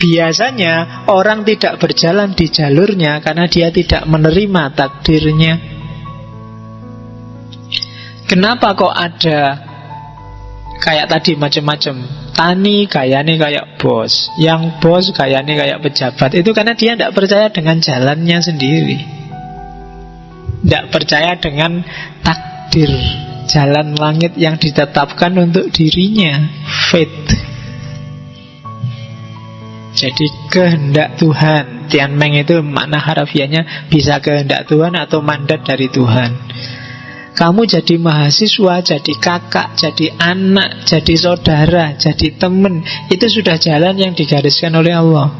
Biasanya orang tidak berjalan di jalurnya karena dia tidak menerima takdirnya. Kenapa kok ada kayak tadi macam-macam? Tani gayane kayak bos, yang bos gayane kayak pejabat. Itu karena dia tidak percaya dengan jalannya sendiri, tidak percaya dengan takdir, jalan langit yang ditetapkan untuk dirinya, fate. Jadi kehendak Tuhan. Tianmeng itu makna harafiahnya bisa kehendak Tuhan atau mandat dari Tuhan. Kamu jadi mahasiswa, jadi kakak, jadi anak, jadi saudara, jadi teman, itu sudah jalan yang digariskan oleh Allah,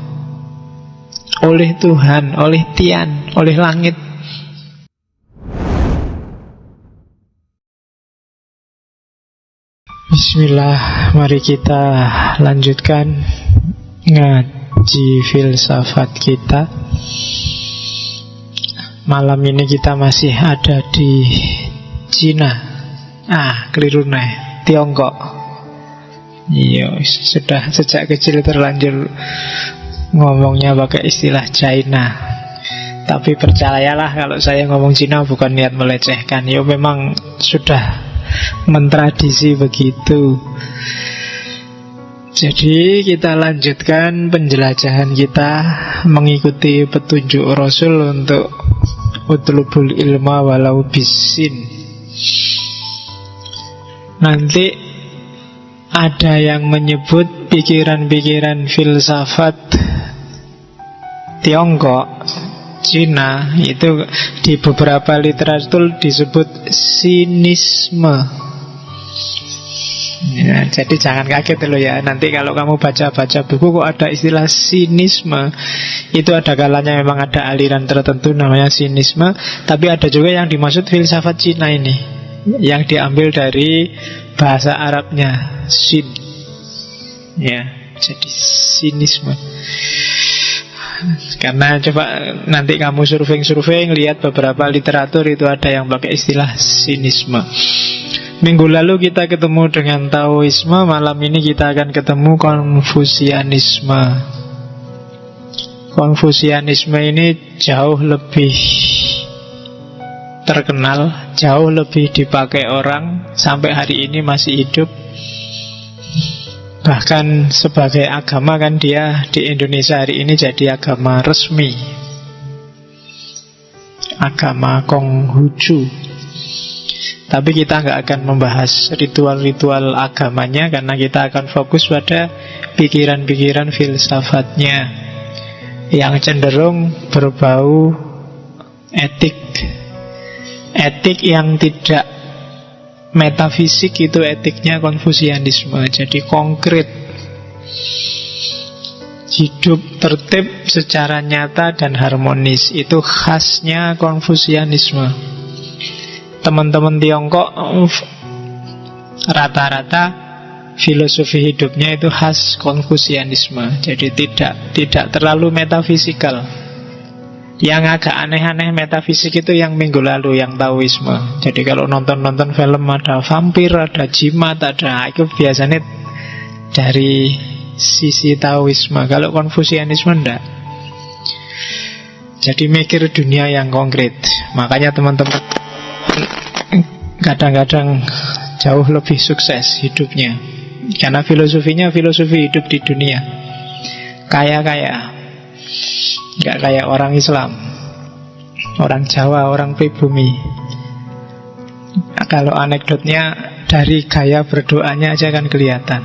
oleh Tuhan, oleh Tian, oleh langit. Bismillah, mari kita lanjutkan ngaji filsafat kita. Malam ini kita masih ada di Cina. Keliru nih, Tiongkok. Iya, sudah sejak kecil terlanjur ngomongnya pakai istilah China. Tapi percayalah kalau saya ngomong Cina bukan niat melecehkan. Ya memang sudah mentradisi begitu. Jadi kita lanjutkan penjelajahan kita mengikuti petunjuk Rasul untuk utlubul ilma walau bisin. Nanti ada yang menyebut pikiran-pikiran filsafat Tiongkok, Cina, itu di beberapa literatur disebut sinisme. Ya, jadi jangan kaget loh ya. Nanti kalau kamu baca-baca buku kok ada istilah sinisme, itu ada kalanya memang ada aliran tertentu namanya sinisme. Tapi ada juga yang dimaksud filsafat Cina ini, yang diambil dari bahasa Arabnya sin. Ya, jadi sinisme. Karena coba nanti kamu surfing-surfing, lihat beberapa literatur itu ada yang pakai istilah sinisme. Minggu lalu kita ketemu dengan Taoisme, malam ini kita akan ketemu Konfusianisme. Konfusianisme ini jauh lebih terkenal, jauh lebih dipakai orang, sampai hari ini masih hidup. Bahkan sebagai agama kan dia di Indonesia hari ini jadi agama resmi, agama Konghucu. Tapi kita nggak akan membahas ritual-ritual agamanya, karena kita akan fokus pada pikiran-pikiran filsafatnya yang cenderung berbau etik. Etik yang tidak metafisik, itu etiknya Konfusianisme. Jadi konkret, hidup tertib secara nyata dan harmonis, itu khasnya Konfusianisme. Teman-teman Tiongkok rata-rata filosofi hidupnya itu khas Konfusianisme. Jadi tidak terlalu metafisikal. Yang agak aneh-aneh metafisik itu yang minggu lalu, yang Taoisme. Jadi kalau nonton film ada vampir, ada jimat, ada, itu biasanya dari sisi Taoisme. Kalau Konfusianisme enggak. Jadi mikir dunia yang konkret. Makanya teman-teman kadang-kadang jauh lebih sukses hidupnya, karena filosofinya filosofi hidup di dunia. Kaya-kaya, nggak kayak orang Islam, orang Jawa, orang pribumi. Kalau anekdotnya dari gaya berdoanya aja kan kelihatan.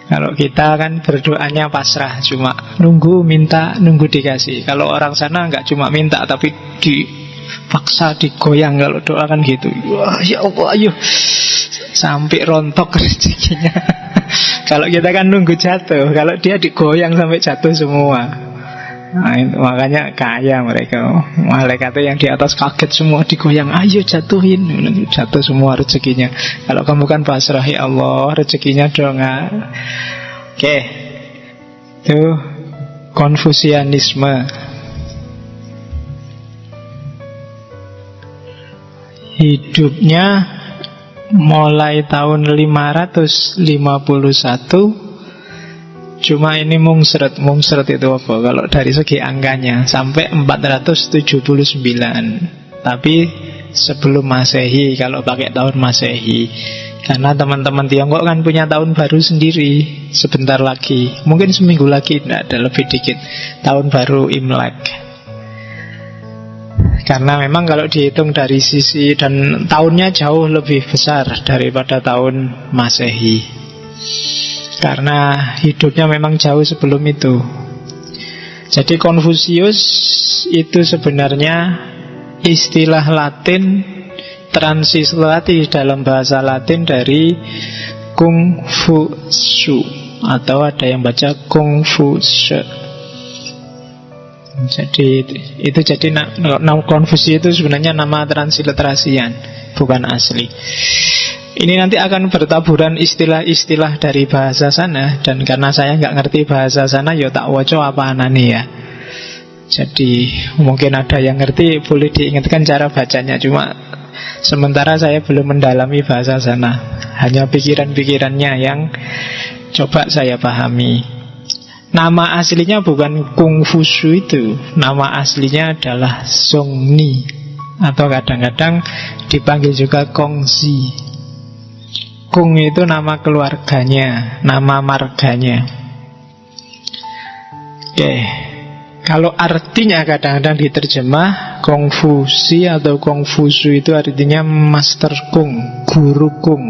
Kalau kita kan berdoanya pasrah, cuma nunggu minta, nunggu dikasih. Kalau orang sana nggak cuma minta, tapi dipaksa, digoyang kalau doa kan gitu. Wah, ya Allah, ayo sampai rontok rezekinya. Kalau kita kan nunggu jatuh, kalau dia digoyang sampai jatuh semua. Nah, itu makanya kaya mereka. Malaikatnya yang di atas kaget semua, digoyang, ayo jatuhin, jatuh semua rezekinya. Kalau kamu kan pasrah, ya Allah rezekinya dong. Oke, itu Konfusianisme. Hidupnya mulai tahun 551 Cuma ini mungsret itu apa? Kalau dari segi angkanya sampai 479. Tapi sebelum Masehi, kalau pakai tahun Masehi. Karena teman-teman Tiongkok kan punya tahun baru sendiri. Sebentar lagi, mungkin seminggu lagi, tidak ada, lebih dikit, tahun baru Imlek. Karena memang kalau dihitung dari sisi, dan tahunnya jauh lebih besar daripada tahun Masehi, karena hidupnya memang jauh sebelum itu. Jadi Konfusius itu sebenarnya istilah Latin transliterasi dalam bahasa Latin dari Kung Fu Shu, atau ada yang baca Kung Fu She. Jadi itu jadi nama Konfusius itu sebenarnya nama transliterasian, bukan asli. Ini nanti akan bertaburan istilah-istilah dari bahasa sana, dan karena saya nggak ngerti bahasa sana, ya tak woco apa anane ya. Jadi mungkin ada yang ngerti, boleh diingatkan cara bacanya. Cuma sementara saya belum mendalami bahasa sana, hanya pikiran-pikirannya yang coba saya pahami. Nama aslinya bukan Kung Fu Shu itu. Nama aslinya adalah Zhongni, atau kadang-kadang dipanggil juga Kongzi. Kung itu nama keluarganya, nama marganya. Oke. Kalau artinya kadang-kadang diterjemah Konfusi atau Konfusu itu artinya Master Kung, Guru Kung.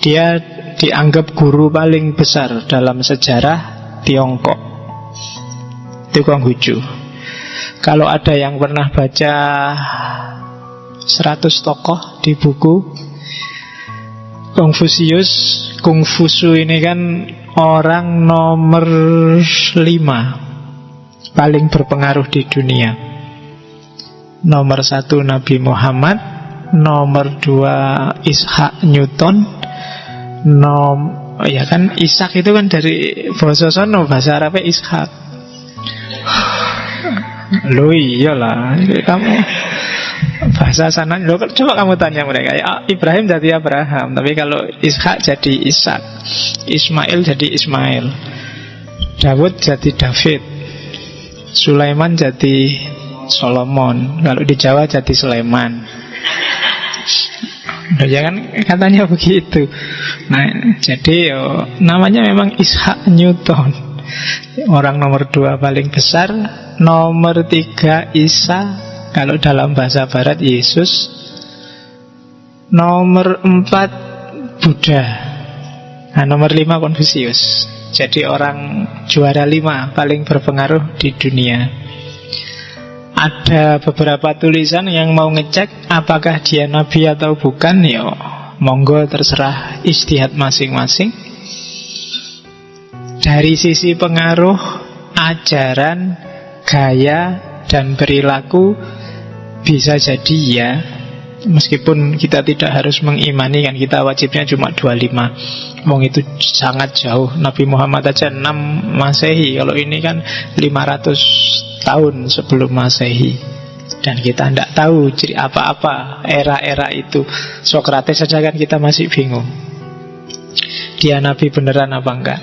Dia dianggap guru paling besar dalam sejarah Tiongkok. Itu Konghucu. Kalau ada yang pernah baca 100 tokoh di buku Konfusius, Kungfusu ini kan orang nomor 5 paling berpengaruh di dunia. Nomor 1 Nabi Muhammad, nomor 2 Ishak Newton, ya kan Ishak itu kan dari bahasa sono, bahasa Arabnya Ishak. Loh iyalah, kamu bahasa sana, coba kamu tanya mereka ya, Ibrahim jadi Abraham, tapi kalau Ishak jadi Ishak, Ismail jadi Ismail, Daud jadi David, Sulaiman jadi Solomon, kalau di Jawa jadi Sulaiman. Nah, ya kan katanya begitu. Nah, jadi namanya memang Ishak Newton, orang nomor 2 paling besar. Nomor 3 Isa, kalau dalam bahasa barat Yesus. Nomor 4 Buddha. Nah, nomor 5 Konfusius. Jadi orang juara 5 paling berpengaruh di dunia. Ada beberapa tulisan yang mau ngecek apakah dia nabi atau bukan, ya monggo, terserah ijtihad masing-masing. Dari sisi pengaruh, ajaran, gaya, dan perilaku bisa jadi ya. Meskipun kita tidak harus mengimani, kan kita wajibnya cuma 25. Wong itu sangat jauh. Nabi Muhammad aja 6 Masehi. Kalau ini kan 500 tahun sebelum Masehi. Dan kita tidak tahu ciri apa-apa era-era itu. Sokrates saja kan kita masih bingung, dia nabi beneran apa enggak.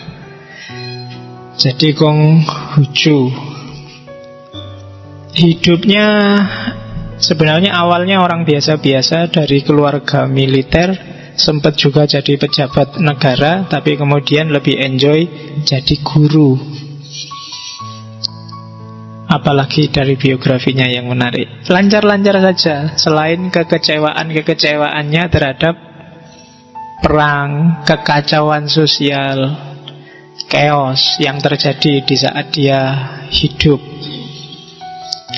Jadi Konghucu hidupnya sebenarnya awalnya orang biasa-biasa dari keluarga militer, sempat juga jadi pejabat negara, tapi kemudian lebih enjoy jadi guru. Apalagi dari biografinya yang menarik, lancar-lancar saja, selain kekecewaannya terhadap perang, kekacauan sosial, chaos yang terjadi di saat dia hidup.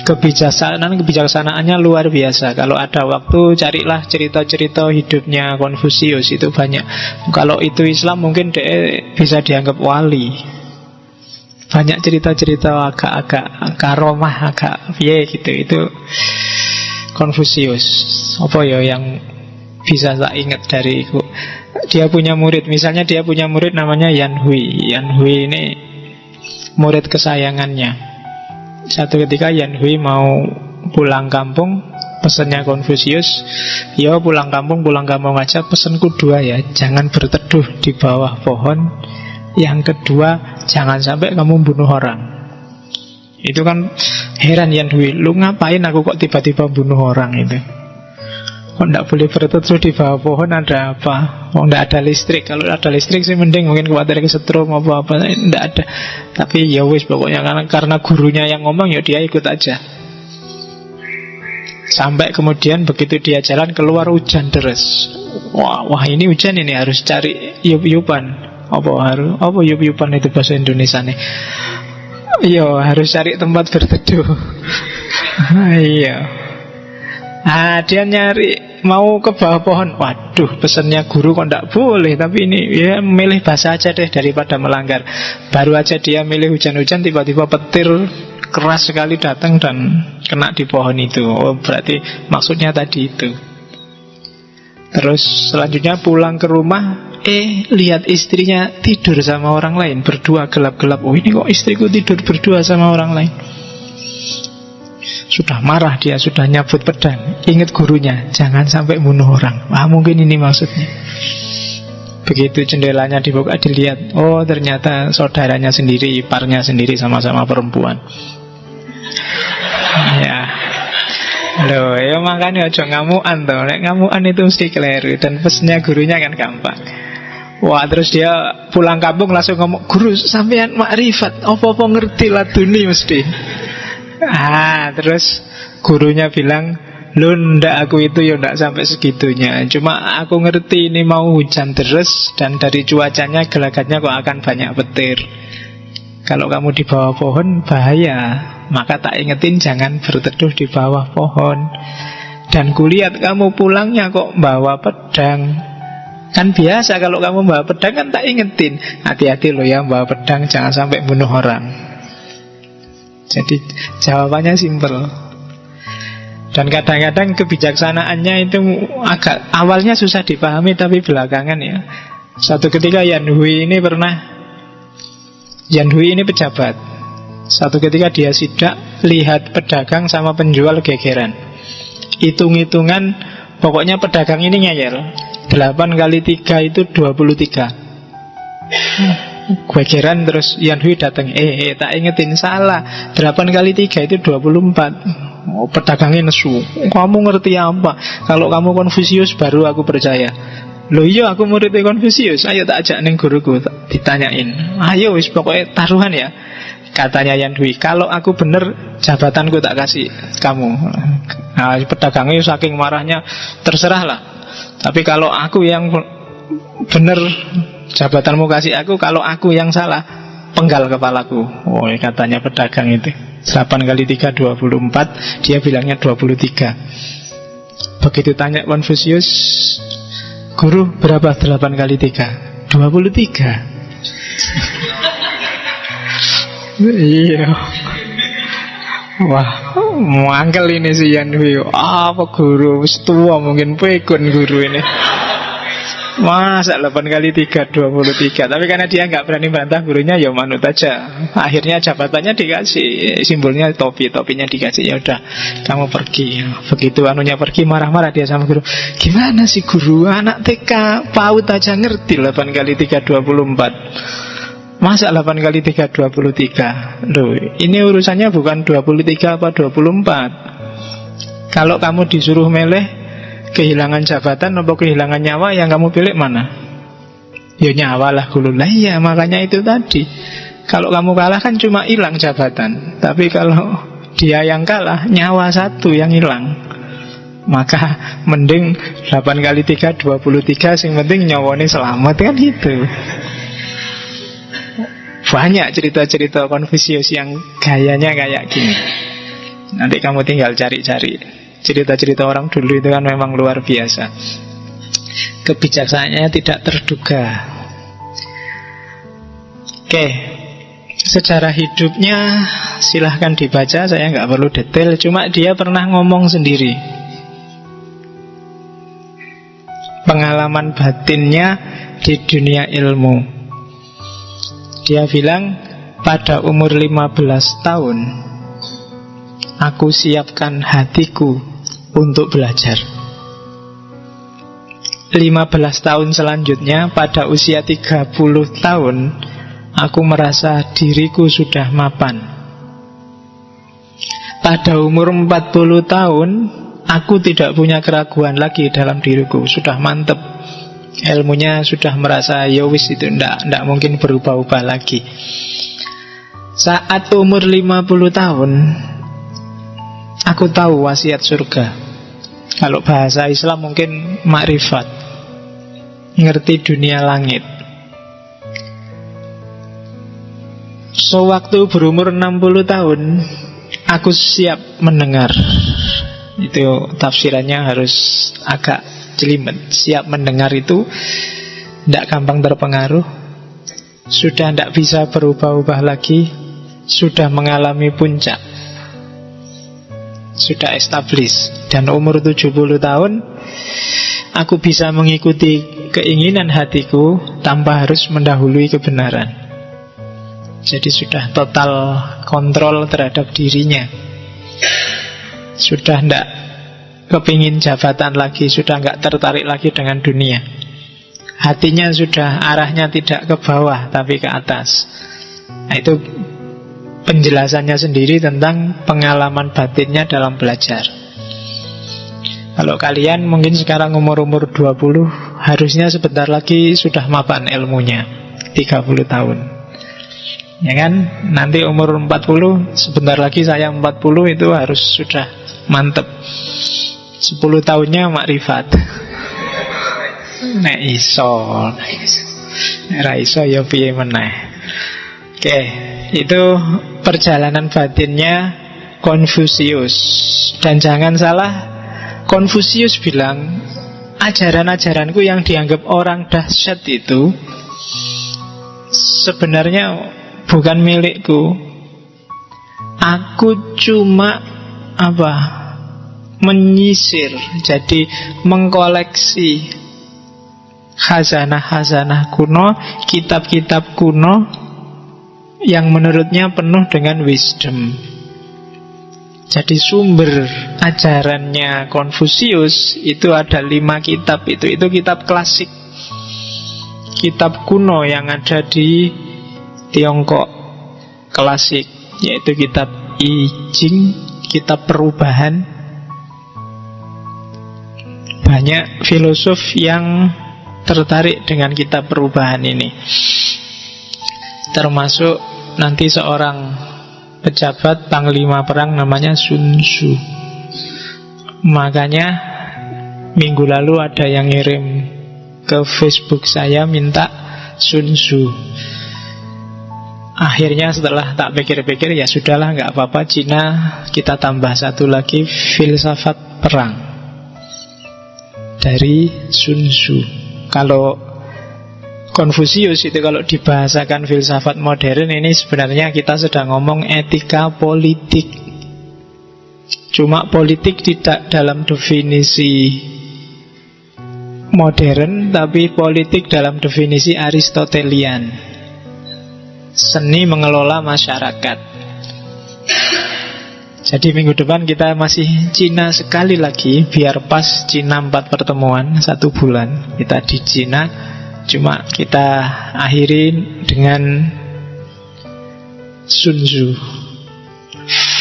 Kebijaksanaannya luar biasa. Kalau ada waktu, carilah cerita-cerita hidupnya Konfusius, itu banyak. Kalau itu Islam mungkin dia bisa dianggap wali. Banyak cerita-cerita agak-agak karomah, agak gitu. Itu Konfusius. Apa ya yang bisa tak ingat dariku? Dia punya murid, misalnya dia punya murid namanya Yan Hui. Yan Hui ini murid kesayangannya. Satu ketika Yan Hui mau pulang kampung, pesannya Konfusius, ya pulang kampung aja, pesanku 2 ya, jangan berteduh di bawah pohon, Yang kedua, jangan sampai kamu bunuh orang. Itu kan heran Yan Hui, lu ngapain aku kok tiba-tiba bunuh orang itu? Kok tidak boleh berteduh di bawah pohon, ada apa? Oh, tidak ada listrik. Kalau ada listrik sih mending, mungkin khawatir kesetrum apa-apa. Tidak ada. Tapi ya wis, pokoknya karena gurunya yang ngomong, ya dia ikut aja. Sampai kemudian begitu dia jalan keluar hujan deras. Wah ini hujan, ini harus cari yup-yupan. Apa yup-yupan itu bahasa Indonesia nih? Iya, harus cari tempat berteduh. Iya. Dia nyari mau ke bawah pohon. Waduh, pesannya guru kok tidak boleh. Tapi ini ya milih bahasa aja deh daripada melanggar. Baru aja dia milih hujan-hujan, tiba-tiba petir keras sekali datang dan kena di pohon itu. Oh, berarti maksudnya tadi itu. Terus selanjutnya pulang ke rumah, lihat istrinya tidur sama orang lain, berdua gelap-gelap. Oh, ini kok istriku tidur berdua sama orang lain. Sudah marah dia, sudah nyabut pedang. Ingat gurunya, jangan sampai bunuh orang. Mungkin ini maksudnya. Begitu jendelanya dibuka, dilihat, oh ternyata saudaranya sendiri, iparnya sendiri, sama-sama perempuan. Ya. Loh, ya makanya aja ngamuan toh. Nek ngamuan itu mesti keliru. Dan pesennya gurunya kan gampang. Wah, terus dia pulang kampung langsung ngomong, guru sampean makrifat, apa-apa ngerti laduni mesti. Terus gurunya bilang, lu ndak, aku itu ya ndak sampai segitunya. Cuma aku ngerti ini mau hujan deras, dan dari cuacanya gelagatnya kok akan banyak petir. Kalau kamu di bawah pohon bahaya, maka tak ingetin jangan berteduh di bawah pohon. Dan kulihat kamu pulangnya kok bawa pedang. Kan biasa kalau kamu bawa pedang kan tak ingetin, hati-hati loh ya bawa pedang, jangan sampai bunuh orang. Jadi jawabannya simpel. Dan kadang-kadang kebijaksanaannya itu agak awalnya susah dipahami, tapi belakangan ya. Satu ketika Yan Hui ini pejabat. Satu ketika dia sidak, lihat pedagang sama penjual gegeran. Hitung-hitungan, pokoknya pedagang ini ngeyel. 8 kali 3 itu 23. Gegeran, terus Yan Hui datang, tak ingetin, salah, 8 kali 3 itu 24. Pedagangnya nesu, kamu ngerti apa? Kalau kamu Konfusius baru aku percaya. Loh iya, aku muridnya Konfusius, ayo tak ajak neng guruku, ditanyain. Ayo wis pokoknya taruhan ya. Katanya Yan Hui, kalau aku bener jabatanku tak kasih kamu. Nah, pedagangnya saking marahnya, terserahlah. Tapi kalau aku yang bener, jabatanmu kasih aku, kalau aku yang salah, penggal kepalaku. Oh, katanya pedagang itu 8 kali 3 24. Dia bilangnya 23. Begitu tanya Konfusius, guru berapa 8 kali 3? 23. Iya. Wah, mangkel ini si Yan Hui. Apa guru tua, mungkin pekun guru ini. Masa 8 kali 3 23. Tapi karena dia nggak berani bantah gurunya, ya manut aja. Akhirnya jabatannya dikasih, simbolnya topinya dikasih. Ya udah, kamu pergi. Begitu anunya pergi, marah-marah dia sama guru. Gimana sih guru, anak TK PAUD aja ngerti 8 kali 3 24. Masa 8 kali 3 23. Loh, ini urusannya bukan 23 apa 24. Kalau kamu disuruh milih kehilangan jabatan atau kehilangan nyawa, yang kamu pilih mana? Ya nyawa lah gulu. Lah iya, makanya itu tadi. Kalau kamu kalah kan cuma hilang jabatan. Tapi kalau dia yang kalah, nyawa satu yang hilang. Maka mending 8 kali 3 23, sing penting nyawanya selamat, kan gitu. Banyak cerita-cerita Konfusius yang gayanya kayak gini. Nanti kamu tinggal cari-cari. Cerita-cerita orang dulu itu kan memang luar biasa. Kebijaksanaannya tidak terduga. Oke, sejarah hidupnya silahkan dibaca, saya nggak perlu detail. Cuma dia pernah ngomong sendiri pengalaman batinnya di dunia ilmu. Dia bilang, pada umur 15 tahun aku siapkan hatiku untuk belajar. 15 tahun selanjutnya, pada usia 30 tahun aku merasa diriku sudah mapan. Pada umur 40 tahun, aku tidak punya keraguan lagi dalam diriku. Sudah mantep. Ilmunya sudah merasa, ya wis itu ndak mungkin berubah-ubah lagi. Saat umur 50 tahun, aku tahu wasiat surga. Kalau bahasa Islam mungkin makrifat, ngerti dunia langit. Sewaktu berumur 60 tahun, aku siap mendengar. Itu tafsirannya harus agak jelimet. Siap mendengar itu tidak gampang terpengaruh, sudah tidak bisa berubah-ubah lagi, sudah mengalami puncak, sudah established. Dan umur 70 tahun, aku bisa mengikuti keinginan hatiku tanpa harus mendahului kebenaran. Jadi sudah total kontrol terhadap dirinya. Sudah tidak kepingin jabatan lagi, sudah nggak tertarik lagi dengan dunia. Hatinya sudah arahnya tidak ke bawah tapi ke atas. Nah, itu penjelasannya sendiri tentang pengalaman batinnya dalam belajar. Kalau kalian mungkin sekarang umur-umur 20, harusnya sebentar lagi sudah mapan ilmunya, 30 tahun. Ya kan? Nanti umur 40, sebentar lagi saya 40, itu harus sudah mantep. 10 tahunnya makrifat. Nek iso. Nek ra iso ya piye meneh. Oke, itu perjalanan batinnya Konfusius. Dan jangan salah, Konfusius bilang, ajaran-ajaranku yang dianggap orang dahsyat itu sebenarnya bukan milikku. Aku cuma menyisir, jadi mengkoleksi khazanah-khazanah kuno, kitab-kitab kuno yang menurutnya penuh dengan wisdom. Jadi sumber ajarannya Konfusius itu ada 5 kitab. Itu kitab klasik, kitab kuno yang ada di Tiongkok klasik, yaitu kitab I Ching, kitab perubahan. Banyak filosof yang tertarik dengan kitab perubahan ini, termasuk nanti seorang pejabat panglima perang namanya Sun Tzu. Makanya minggu lalu ada yang ngirim ke Facebook saya minta Sun Tzu. Akhirnya setelah tak pikir-pikir, ya sudahlah, nggak apa-apa, Cina kita tambah satu lagi, filsafat perang dari Sun Tzu. Kalau Konfusius itu kalau dibahasakan filsafat modern, ini sebenarnya kita sedang ngomong etika politik. Cuma politik tidak dalam definisi modern, tapi politik dalam definisi Aristotelian. Seni mengelola masyarakat. Jadi minggu depan kita masih Cina sekali lagi, biar pas Cina 4 pertemuan 1 bulan kita di Cina. Cuma kita akhiri dengan Sun Tzu,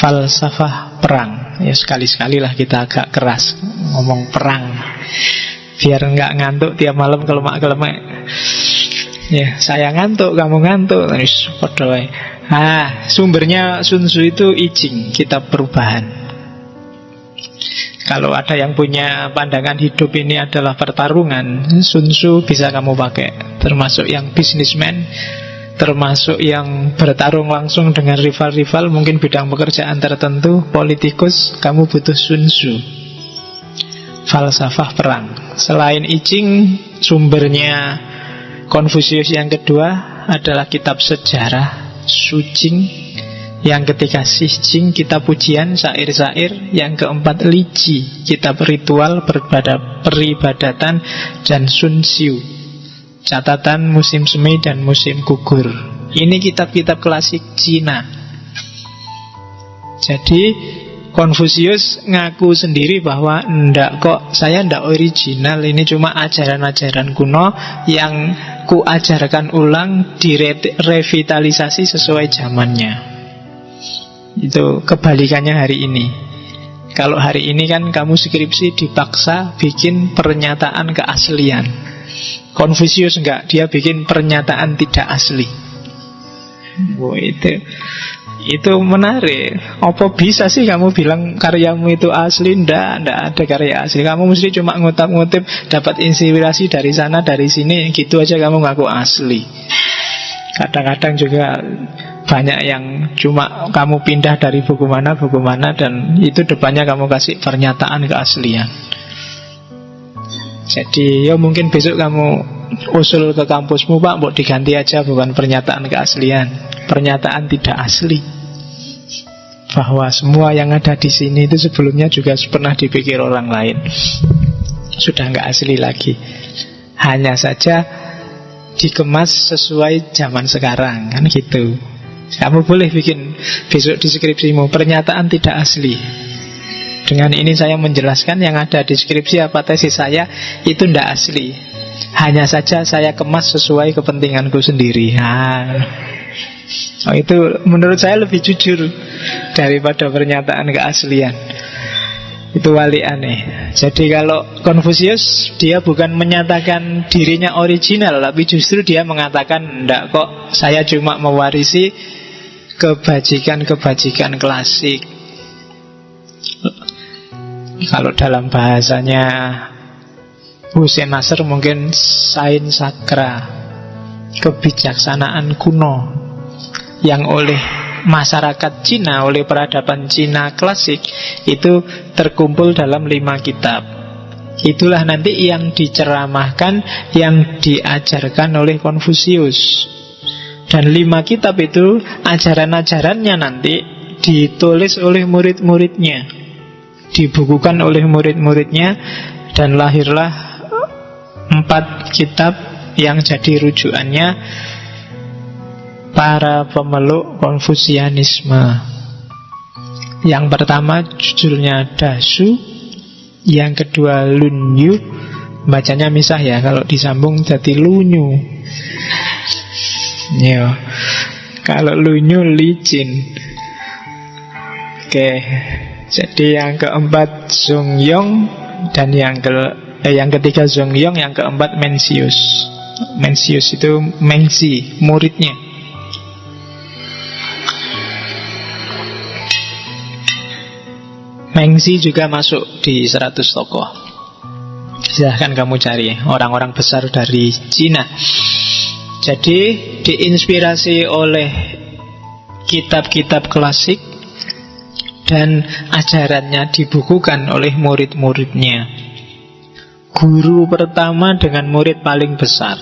falsafah perang. Ya sekali-sekali lah kita agak keras ngomong perang, biar nggak ngantuk tiap malam kelemak-kelemek. Ya, saya ngantuk, kamu ngantuk, terus podo wae. Sumbernya Sun Tzu itu I Ching, kitab perubahan. Kalau ada yang punya pandangan hidup ini adalah pertarungan, Sun Tzu bisa kamu pakai. Termasuk yang bisnismen, termasuk yang bertarung langsung dengan rival-rival, mungkin bidang pekerjaan tertentu, politikus, kamu butuh Sun Tzu, falsafah perang. Selain I Ching, sumbernya Konfusius yang kedua adalah kitab sejarah Su Jing. Yang ketiga Sih Jing, kitab pujian, syair-syair. Yang keempat Li Ji, kitab ritual, peribadatan. Dan Sun Xiu, catatan musim semi dan musim gugur. Ini kitab-kitab klasik Cina. Jadi Konfusius ngaku sendiri bahwa saya ndak original, ini cuma ajaran-ajaran kuno yang ku ajarkan ulang, direvitalisasi sesuai zamannya. Itu kebalikannya hari ini. Kalau hari ini kan kamu skripsi dipaksa bikin pernyataan keaslian. Konfusius enggak, dia bikin pernyataan tidak asli. Oh, itu menarik. Apa bisa sih kamu bilang karyamu itu asli? Ndak ada karya asli. Kamu mesti cuma ngutip-ngutip, dapat inspirasi dari sana dari sini, gitu aja kamu ngaku asli. Kadang-kadang juga banyak yang cuma kamu pindah dari buku mana dan itu depannya kamu kasih pernyataan keaslian. Jadi ya mungkin besok kamu usul ke kampusmu, Pak, mau diganti aja bukan pernyataan keaslian, pernyataan tidak asli. Bahwa semua yang ada di sini itu sebelumnya juga pernah dipikir orang lain. Sudah nggak asli lagi. Hanya saja dikemas sesuai zaman sekarang, kan gitu. Kamu boleh bikin besok di skripsimu pernyataan tidak asli. Dengan ini saya menjelaskan yang ada di skripsi apa tesis saya itu tidak asli. Hanya saja saya kemas sesuai kepentinganku sendiri. Itu menurut saya lebih jujur daripada pernyataan keaslian. Itu wali aneh. Jadi kalau Konfusius, dia bukan menyatakan dirinya original, tapi justru dia mengatakan, enggak kok, saya cuma mewarisi kebajikan-kebajikan klasik. Kalau dalam bahasanya Hussein Nasr mungkin sains sakra, kebijaksanaan kuno yang oleh masyarakat Cina, oleh peradaban Cina klasik itu terkumpul dalam 5 kitab. Itulah nanti yang diceramahkan, yang diajarkan oleh Konfusius. Dan 5 kitab itu ajaran-ajarannya nanti ditulis oleh murid-muridnya, dibukukan oleh murid-muridnya, dan lahirlah 4 kitab yang jadi rujukannya para pemeluk Konfusianisme. Yang pertama judulnya Dasu, yang kedua Lunyu, bacanya misah ya, kalau disambung jadi Lunyu. Yo, kalau Lunyu licin. Oke, jadi yang keempat Zongyong, dan yang ketiga Zongyong, yang keempat Mencius. Mencius itu Mengzi, muridnya. Mengzi juga masuk di 100 tokoh. Silahkan kamu cari orang-orang besar dari Cina. Jadi diinspirasi oleh kitab-kitab klasik dan ajarannya dibukukan oleh murid-muridnya. Guru pertama dengan murid paling besar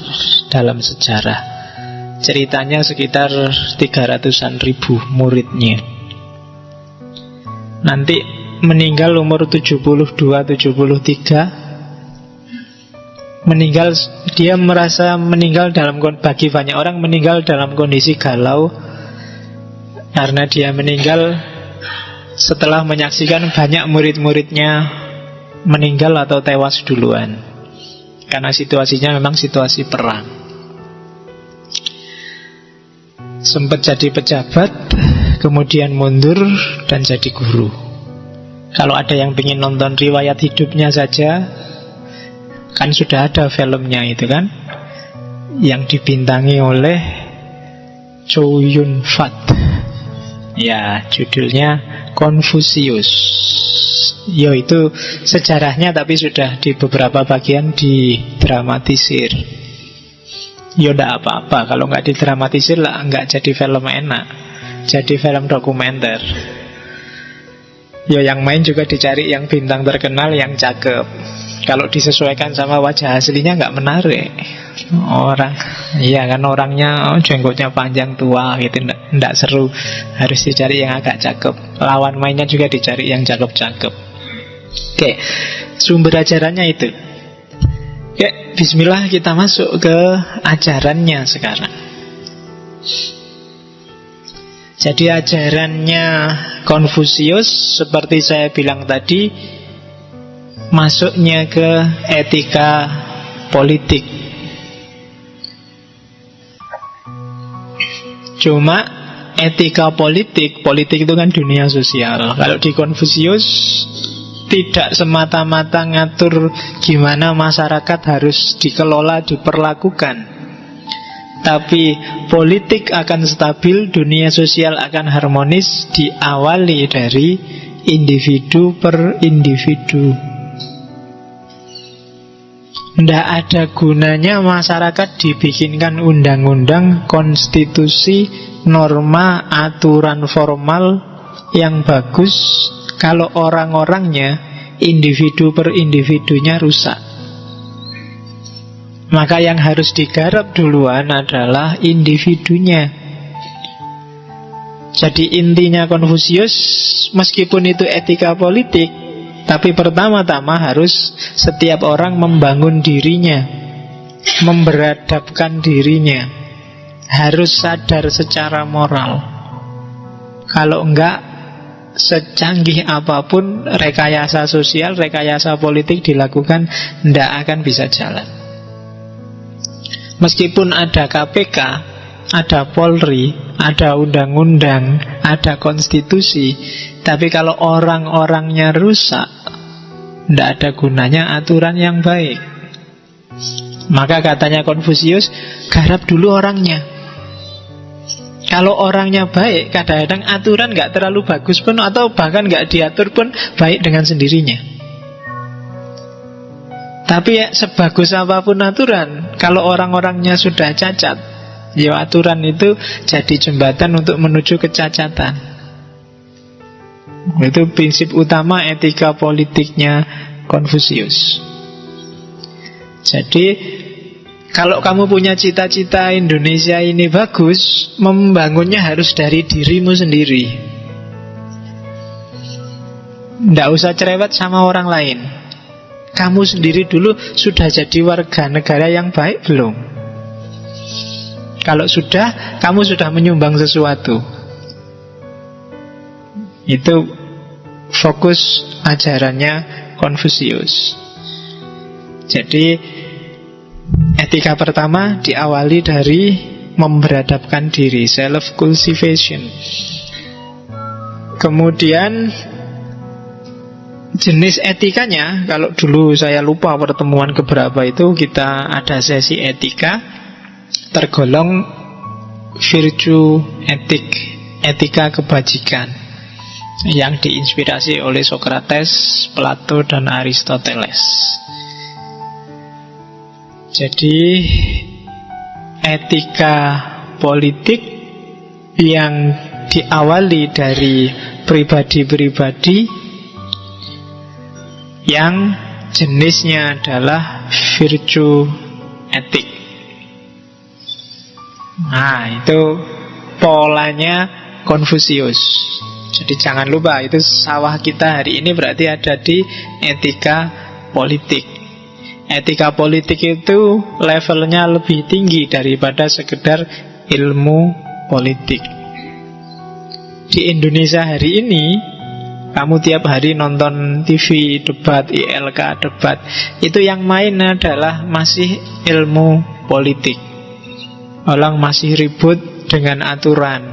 dalam sejarah. Ceritanya sekitar 300-an ribu muridnya. Nanti meninggal umur 72-73. Meninggal, dia merasa meninggal bagi banyak orang meninggal dalam kondisi galau, karena dia meninggal setelah menyaksikan banyak murid-muridnya meninggal atau tewas duluan, karena situasinya memang situasi perang. Sempat jadi pejabat, kemudian mundur dan jadi guru. Kalau ada yang ingin nonton riwayat hidupnya saja, kan sudah ada filmnya itu kan, yang dibintangi oleh Chow Yun Fat. Ya, judulnya Konfusius. Ya, itu sejarahnya, tapi sudah di beberapa bagian didramatisir. Ya tidak apa-apa, kalau nggak didramatisir lah, nggak jadi film enak, jadi film dokumenter. Ya, yang main juga dicari yang bintang terkenal, yang cakep. Kalau disesuaikan sama wajah aslinya nggak menarik. Iya kan, orangnya jenggotnya panjang tua gitu, nggak seru. Harus dicari yang agak cakep. Lawan mainnya juga dicari yang cakep-cakep. Oke, sumber ajarannya itu. Oke, bismillah, kita masuk ke ajarannya sekarang. Jadi ajarannya Konfusius, seperti saya bilang tadi, masuknya ke etika politik. Cuma etika politik, politik itu kan dunia sosial. Kalau di Konfusius tidak semata-mata ngatur gimana masyarakat harus dikelola, diperlakukan, tapi politik akan stabil, dunia sosial akan harmonis, diawali dari individu per individu. Tidak ada gunanya masyarakat dibikinkan undang-undang, konstitusi, norma, aturan formal yang bagus kalau orang-orangnya, individu per individunya rusak. Maka yang harus digarap duluan adalah individunya. Jadi intinya Konfusius, meskipun itu etika politik, tapi pertama-tama harus setiap orang membangun dirinya, memberadabkan dirinya, harus sadar secara moral. Kalau enggak, secanggih apapun rekayasa sosial, rekayasa politik dilakukan, tidak akan bisa jalan. Meskipun ada KPK, ada Polri, ada undang-undang, ada konstitusi, tapi kalau orang-orangnya rusak, tidak ada gunanya aturan yang baik. Maka katanya Konfusius, garap dulu orangnya. Kalau orangnya baik, kadang-kadang aturan nggak terlalu bagus pun, atau bahkan nggak diatur pun, baik dengan sendirinya. Tapi ya, sebagus apapun aturan, kalau orang-orangnya sudah cacat, ya aturan itu jadi jembatan untuk menuju kecacatan. Itu prinsip utama etika politiknya Konfusius. Jadi kalau kamu punya cita-cita Indonesia ini bagus, membangunnya harus dari dirimu sendiri. Tidak usah cerewet sama orang lain. Kamu sendiri dulu sudah jadi warga negara yang baik belum? Kalau sudah, kamu sudah menyumbang sesuatu. Itu fokus ajarannya Konfusius. Jadi etika pertama diawali dari memberadabkan diri, self-cultivation. Kemudian jenis etikanya, kalau dulu saya lupa pertemuan keberapa itu kita ada sesi etika, tergolong virtue etik, etika kebajikan, yang diinspirasi oleh Socrates, Plato, dan Aristoteles. Jadi etika politik yang diawali dari pribadi-pribadi yang jenisnya adalah virtue etik. Nah, itu polanya Konfusius. Jadi jangan lupa, itu sawah kita hari ini berarti ada di etika politik. Etika politik itu levelnya lebih tinggi daripada sekedar ilmu politik. Di Indonesia hari ini, kamu tiap hari nonton TV, debat, ILK, debat, itu yang main adalah masih ilmu politik. Orang masih ribut dengan aturan,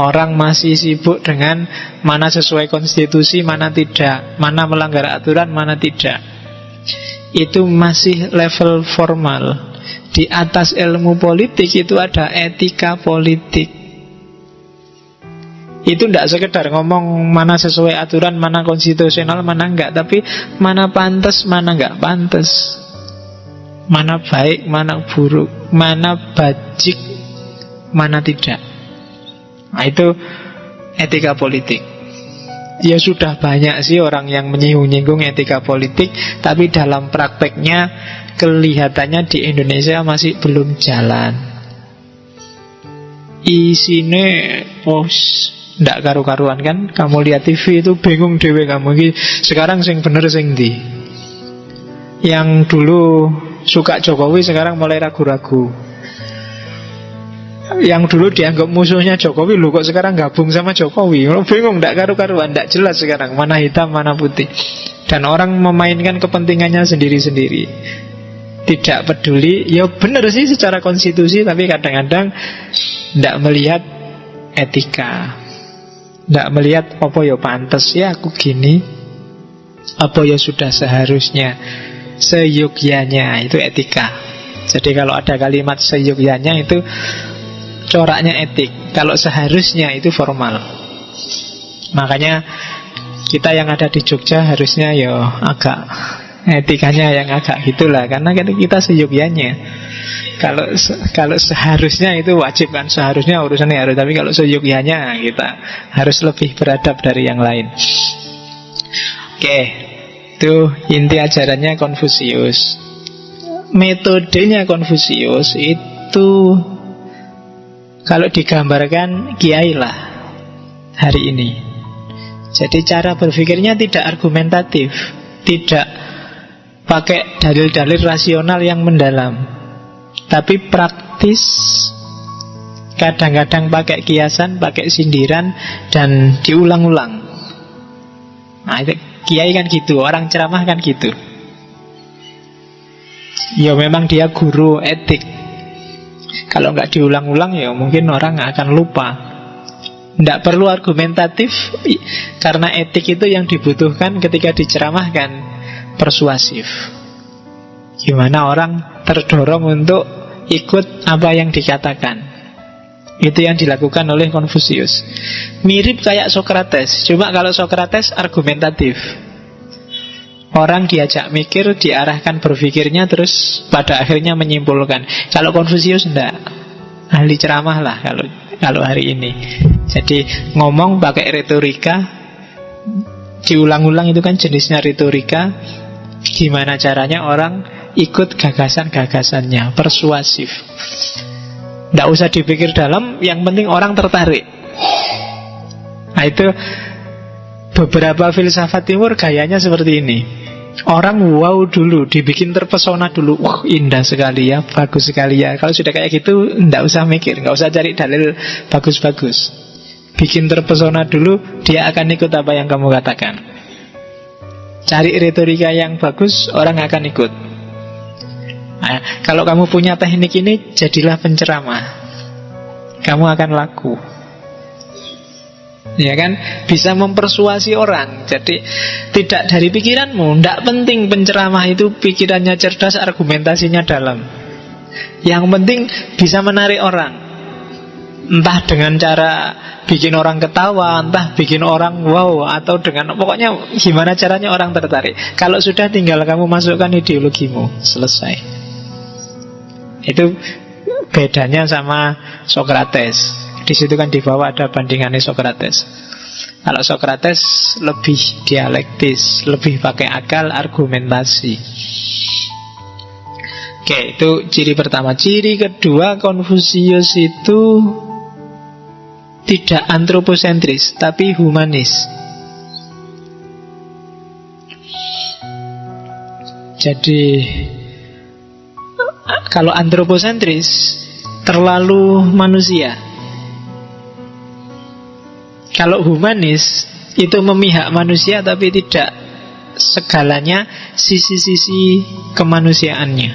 orang masih sibuk dengan mana sesuai konstitusi, mana tidak, mana melanggar aturan, mana tidak. Itu masih level formal. Di atas ilmu politik itu ada etika politik. Itu tidak sekedar ngomong mana sesuai aturan, mana konstitusional, mana enggak, tapi mana pantas, mana enggak pantas, mana baik, mana buruk, mana bajik, mana tidak. Nah, itu etika politik. Ya sudah banyak sih orang yang menyinggung-nyinggung etika politik, tapi dalam prakteknya kelihatannya di Indonesia masih belum jalan. Isine ndak karu-karuan kan. Kamu lihat TV itu bingung dewe kamu. Sekarang sing bener sing ndi? Yang dulu suka Jokowi sekarang mulai ragu-ragu. Yang dulu dianggap musuhnya Jokowi, loh kok sekarang gabung sama Jokowi. Lo bingung, ndak karu-karuan, ndak jelas sekarang mana hitam mana putih. Dan orang memainkan kepentingannya sendiri-sendiri, tidak peduli. Ya benar sih secara konstitusi, tapi kadang-kadang ndak melihat etika. Tidak melihat apa ya pantes ya aku gini, apa ya sudah seharusnya, seyogyanya, itu etika. Jadi kalau ada kalimat seyogyanya itu coraknya etik. Kalau seharusnya itu formal. Makanya kita yang ada di Jogja harusnya ya agak etikanya yang agak gitulah, karena kita seyogyanya. Kalau seharusnya itu wajib kan, seharusnya urusannya harus, tapi kalau seyogyanya kita harus lebih beradab dari yang lain. Oke, itu inti ajarannya Konfusius. Metodenya Konfusius itu kalau digambarkan kiai lah hari ini. Jadi cara berpikirnya tidak argumentatif, tidak pakai dalil-dalil rasional yang mendalam, tapi praktis. Kadang-kadang pakai kiasan, pakai sindiran, dan diulang-ulang. Nah, itu kiai kan gitu, orang ceramah kan gitu. Ya memang dia guru etik. Kalau nggak diulang-ulang ya mungkin orang akan lupa. Tidak perlu argumentatif, karena etik itu yang dibutuhkan ketika diceramahkan, persuasif. Gimana orang terdorong untuk ikut apa yang dikatakan. Itu yang dilakukan oleh Konfusius. Mirip kayak Sokrates, cuma kalau Sokrates argumentatif. Orang diajak mikir, diarahkan berpikirnya, terus pada akhirnya menyimpulkan. Kalau Konfusius enggak, ahli ceramah lah kalau hari ini. Jadi ngomong pakai retorika, diulang-ulang, itu kan jenisnya retorika. Gimana caranya orang ikut gagasan-gagasannya, persuasif. Tidak usah dipikir dalam, yang penting orang tertarik. Nah itu beberapa filsafat timur gayanya seperti ini. Orang wow dulu, dibikin terpesona dulu. Wah indah sekali ya, bagus sekali ya. Kalau sudah kayak gitu, tidak usah mikir, tidak usah cari dalil bagus-bagus. Bikin terpesona dulu, dia akan ikut apa yang kamu katakan. Cari retorika yang bagus, orang akan ikut. Nah, kalau kamu punya teknik ini, jadilah penceramah. Kamu akan laku. Ya kan? Bisa mempersuasi orang. Jadi tidak dari pikiranmu. Tidak penting penceramah itu pikirannya cerdas, argumentasinya dalam. Yang penting bisa menarik orang. Entah dengan cara bikin orang ketawa, entah bikin orang wow, atau dengan pokoknya gimana caranya orang tertarik. Kalau sudah, tinggal kamu masukkan ideologimu, selesai. Itu bedanya sama Sokrates. Di situ kan di bawah ada bandingannya Sokrates. Kalau Sokrates lebih dialektis, lebih pakai akal, argumentasi. Oke, itu ciri pertama. Ciri kedua, Konfusius itu tidak antroposentris, tapi humanis. Jadi kalau antroposentris terlalu manusia. Kalau humanis itu memihak manusia, tapi tidak segalanya, sisi-sisi kemanusiaannya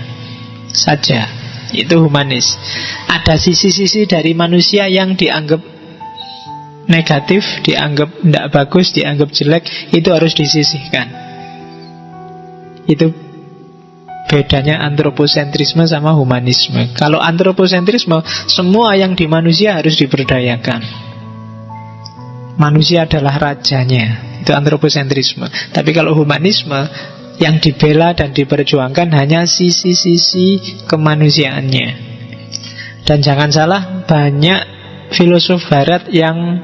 saja. Itu humanis. Ada sisi-sisi dari manusia yang dianggap negatif, dianggap tidak bagus, dianggap jelek, itu harus disisihkan. Itu bedanya antroposentrisme sama humanisme. Kalau antroposentrisme, semua yang di manusia harus diberdayakan. Manusia adalah rajanya. Itu antroposentrisme. Tapi kalau humanisme, yang dibela dan diperjuangkan hanya sisi-sisi kemanusiaannya. Dan jangan salah, banyak filosof barat yang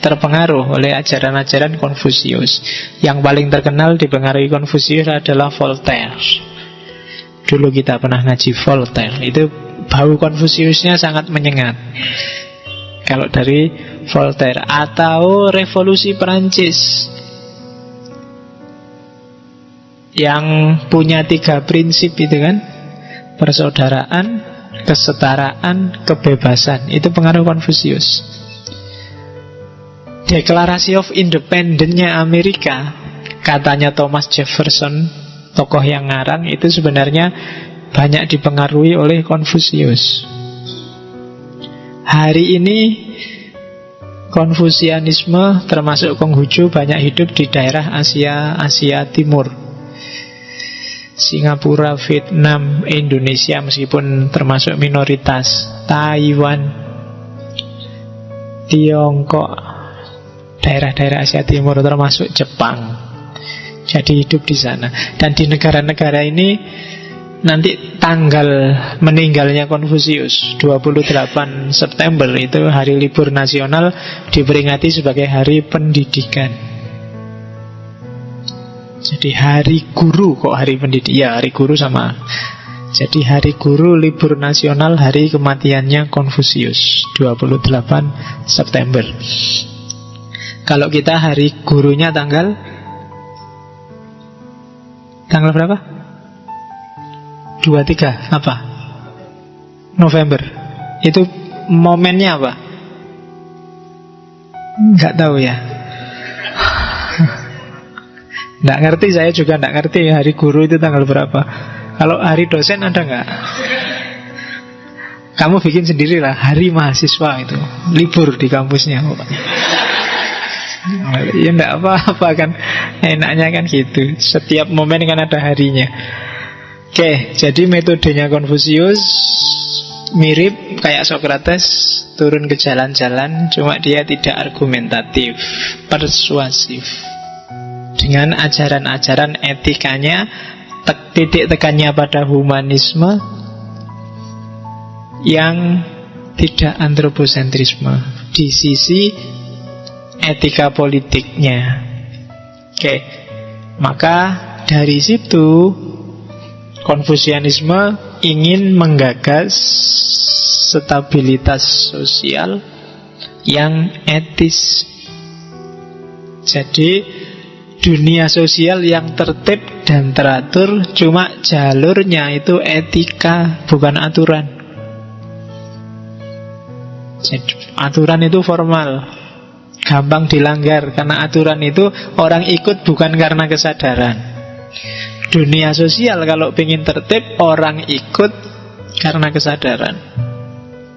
terpengaruh oleh ajaran-ajaran Konfusius. Yang paling terkenal dipengaruhi Konfusius adalah Voltaire. Dulu kita pernah ngaji Voltaire. Itu bau Konfusiusnya sangat menyengat. Kalau dari Voltaire. Atau Revolusi Perancis, yang punya 3 prinsip itu kan, persaudaraan, kesetaraan, kebebasan. Itu pengaruh Konfusius. Deklarasi of Independence-nya Amerika, katanya Thomas Jefferson, tokoh yang ngarang, itu sebenarnya banyak dipengaruhi oleh Konfusius. Hari ini Konfusianisme termasuk Konghucu banyak hidup di daerah Asia Timur, Singapura, Vietnam, Indonesia meskipun termasuk minoritas, Taiwan, Tiongkok, daerah-daerah Asia Timur termasuk Jepang. Jadi hidup di sana. Dan di negara-negara ini nanti tanggal meninggalnya Konfusius 28 September itu hari libur nasional, diperingati sebagai hari pendidikan. Jadi hari guru, kok hari pendidikan? Ya hari guru sama. Jadi hari guru, libur nasional, hari kematiannya Konfusius 28 September. Kalau kita hari gurunya tanggal berapa? 23 apa? November. Itu momennya apa? Nggak tahu ya. Nggak ngerti, saya juga nggak ngerti hari guru itu tanggal berapa. Kalau hari dosen ada nggak? Kamu bikin sendirilah, hari mahasiswa itu libur di kampusnya pokoknya. Ya enggak apa-apa kan. Enaknya kan gitu. Setiap momen kan ada harinya. Oke, jadi metodenya Konfusius mirip kayak Socrates, turun ke jalan-jalan, cuma dia tidak argumentatif, persuasif. Dengan ajaran-ajaran etikanya, titik tekannya pada humanisme yang tidak antroposentrisme di sisi etika politiknya. Oke, maka dari situ Konfusianisme ingin menggagas stabilitas sosial yang etis. Jadi dunia sosial yang tertib dan teratur, cuma jalurnya itu etika, bukan aturan. Jadi, aturan itu formal, gampang dilanggar. Karena aturan itu orang ikut bukan karena kesadaran. Dunia sosial kalau ingin tertib, orang ikut karena kesadaran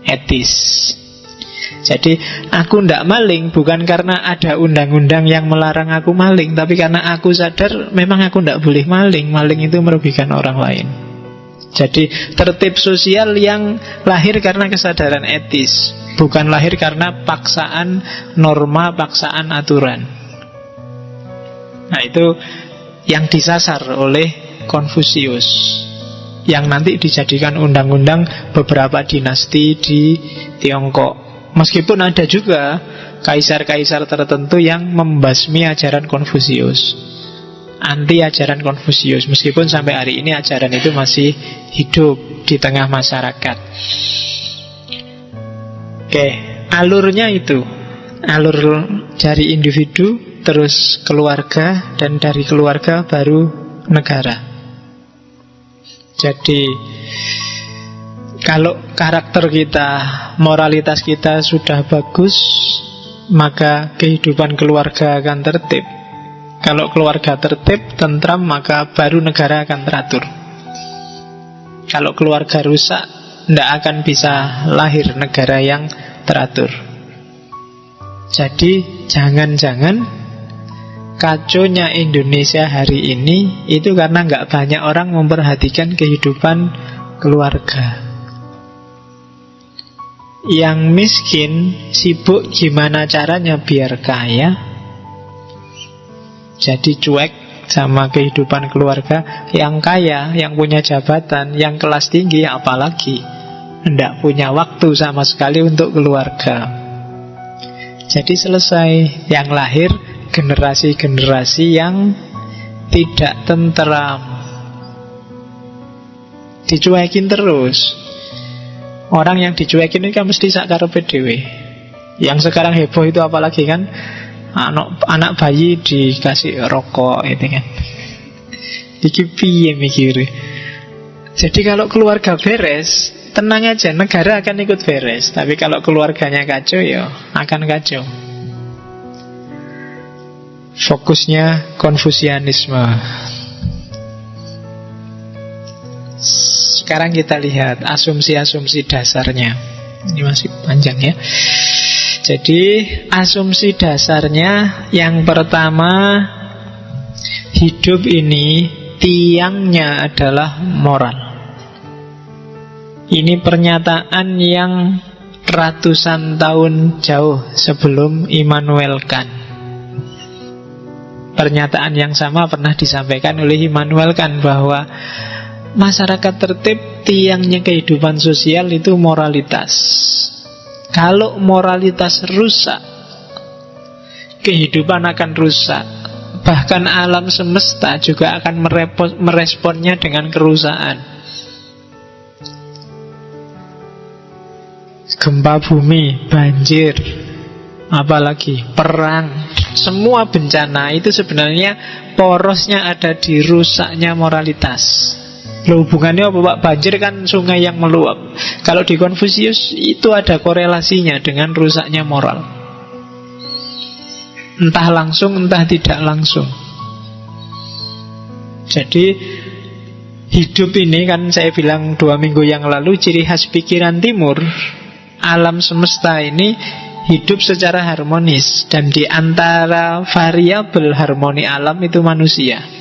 etis. Jadi aku ndak maling bukan karena ada undang-undang yang melarang aku maling, tapi karena aku sadar memang aku ndak boleh maling. Maling itu merugikan orang lain. Jadi tertib sosial yang lahir karena kesadaran etis, bukan lahir karena paksaan norma, paksaan aturan. Nah itu yang disasar oleh Konfusius, yang nanti dijadikan undang-undang beberapa dinasti di Tiongkok. Meskipun ada juga kaisar-kaisar tertentu yang membasmi ajaran Konfusius, anti ajaran Konfusius, meskipun sampai hari ini ajaran itu masih hidup di tengah masyarakat. Oke, alurnya itu alur dari individu, terus keluarga, dan dari keluarga baru negara. Jadi kalau karakter kita, moralitas kita sudah bagus, maka kehidupan keluarga akan tertib. Kalau keluarga tertib, tentram, maka baru negara akan teratur. Kalau keluarga rusak, tidak akan bisa lahir negara yang teratur. Jadi jangan-jangan kacaunya Indonesia hari ini itu karena nggak banyak orang memperhatikan kehidupan keluarga. Yang miskin sibuk gimana caranya biar kaya, jadi cuek sama kehidupan keluarga. Yang kaya, yang punya jabatan, yang kelas tinggi apalagi nggak punya waktu sama sekali untuk keluarga. Jadi selesai, yang lahir generasi-generasi yang tidak tentram, dicuekin terus. Orang yang dicuekin ini kan mesti sakarepe dhewe. Yang sekarang heboh itu apalagi kan anak bayi dikasih rokok itu kan. Iki piye mikire. Jadi kalau keluarga beres, tenang aja, negara akan ikut beres. Tapi kalau keluarganya kacau, ya akan kacau. Fokusnya Konfusianisme. Sekarang kita lihat asumsi-asumsi dasarnya. Ini masih panjang ya. Jadi asumsi dasarnya yang pertama, hidup ini tiangnya adalah moral. Ini pernyataan yang ratusan tahun jauh sebelum Immanuel Kant. Pernyataan yang sama pernah disampaikan oleh Immanuel Kant bahwa masyarakat tertib, tiangnya kehidupan sosial itu moralitas. Kalau moralitas rusak, kehidupan akan rusak. Bahkan alam semesta juga akan meresponnya dengan kerusakan. Gempa bumi, banjir, apalagi perang, semua bencana itu sebenarnya porosnya ada di rusaknya moralitas. Loh, hubungannya apa Pak? Banjir kan sungai yang meluap. Kalau di Konfusius itu ada korelasinya dengan rusaknya moral. Entah langsung, entah tidak langsung. Jadi hidup ini kan saya bilang 2 minggu yang lalu, ciri khas pikiran timur, alam semesta ini hidup secara harmonis. Dan di antara variabel harmoni alam itu manusia.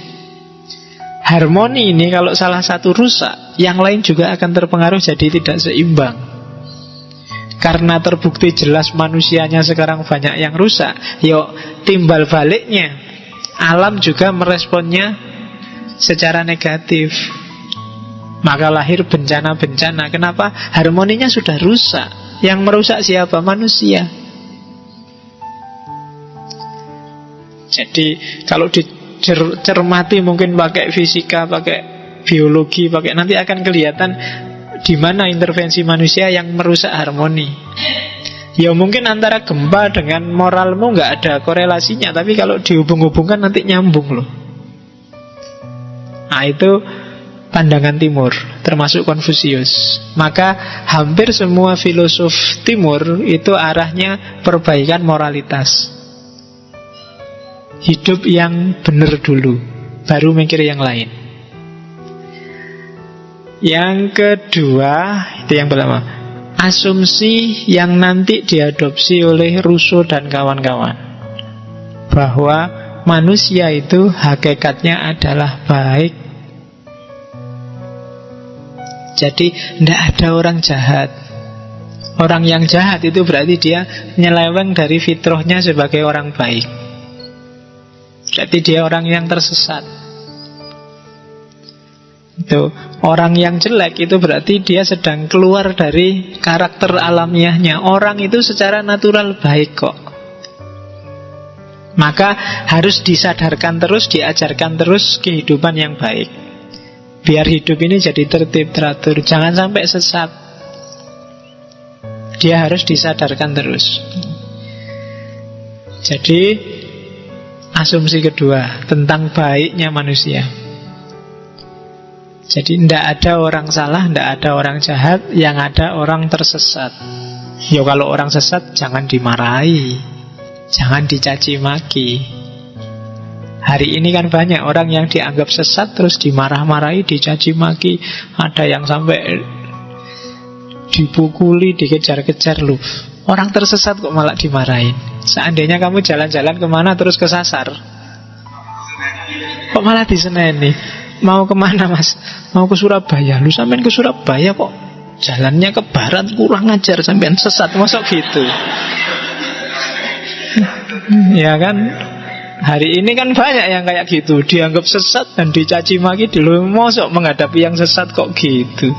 Harmoni ini kalau salah satu rusak, yang lain juga akan terpengaruh, jadi tidak seimbang. Karena terbukti jelas manusianya sekarang banyak yang rusak, yuk timbal baliknya alam juga meresponnya secara negatif. Maka lahir bencana-bencana. Kenapa? Harmoninya sudah rusak. Yang merusak siapa? Manusia. Jadi kalau dicermati mungkin pakai fisika, pakai biologi, pakai, nanti akan kelihatan di mana intervensi manusia yang merusak harmoni. Ya mungkin antara gempa dengan moralmu nggak ada korelasinya, tapi kalau dihubung-hubungkan nanti nyambung loh. Nah itu pandangan timur, termasuk Konfusius. Maka hampir semua filosof timur itu arahnya perbaikan moralitas. Hidup yang benar dulu, baru mikir yang lain. Yang kedua, itu yang pertama, asumsi yang nanti diadopsi oleh Rousseau dan kawan-kawan, bahwa manusia itu hakikatnya adalah baik. Jadi tidak ada orang jahat. Orang yang jahat itu berarti dia nyeleweng dari fitrahnya sebagai orang baik. Berarti dia orang yang tersesat. Itu orang yang jelek itu berarti dia sedang keluar dari karakter alamiahnya. Orang itu secara natural baik kok. Maka harus disadarkan terus, diajarkan terus kehidupan yang baik, biar hidup ini jadi tertib, teratur. Jangan sampai sesat. Dia harus disadarkan terus. Jadi asumsi kedua tentang baiknya manusia. Jadi tidak ada orang salah, tidak ada orang jahat, yang ada orang tersesat. Ya kalau orang sesat jangan dimarahi, jangan dicaci maki. Hari ini kan banyak orang yang dianggap sesat terus dimarah-marahi, dicaci maki. Ada yang sampai dipukuli, dikejar-kejar. Loh, orang tersesat kok malah dimarahin. Seandainya kamu jalan-jalan kemana terus kesasar, kok malah diseneni? Mau kemana mas? Mau ke Surabaya. Lu sampean ke Surabaya kok jalannya ke barat, kurang ajar, sampean sesat. Masuk gitu. Ya kan? Hari ini kan banyak yang kayak gitu, dianggap sesat dan dicaci maki. Dulu mosok menghadapi yang sesat kok gitu.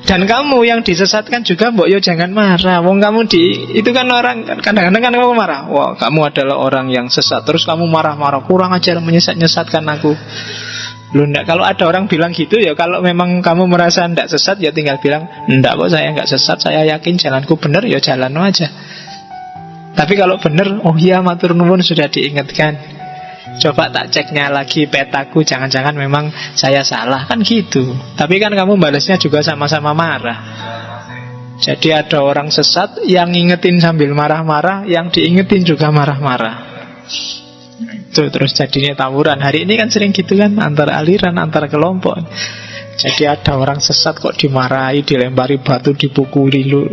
Dan kamu yang disesatkan juga mbok yo jangan marah. Wong kamu itu kan orang kadang-kadang kan kamu marah. Wah, kamu adalah orang yang sesat. Terus kamu marah-marah, kurang ajar menyesatkan aku. Loh, enggak, kalau ada orang bilang gitu ya, kalau memang kamu merasa enggak sesat ya tinggal bilang, enggak kok saya enggak sesat, saya yakin jalanku benar, ya jalan aja. Tapi kalau benar, oh iya matur nuwun sudah diingatkan. Coba tak ceknya lagi petaku, jangan-jangan memang saya salah, kan gitu. Tapi kan kamu balasnya juga sama-sama marah. Jadi ada orang sesat yang ngingetin sambil marah-marah, yang diingetin juga marah-marah. Itu terus jadinya tawuran. Hari ini kan sering gitu kan, antar aliran, antar kelompok. Jadi ada orang sesat kok dimarahi, dilempari batu, dipukuli. Lu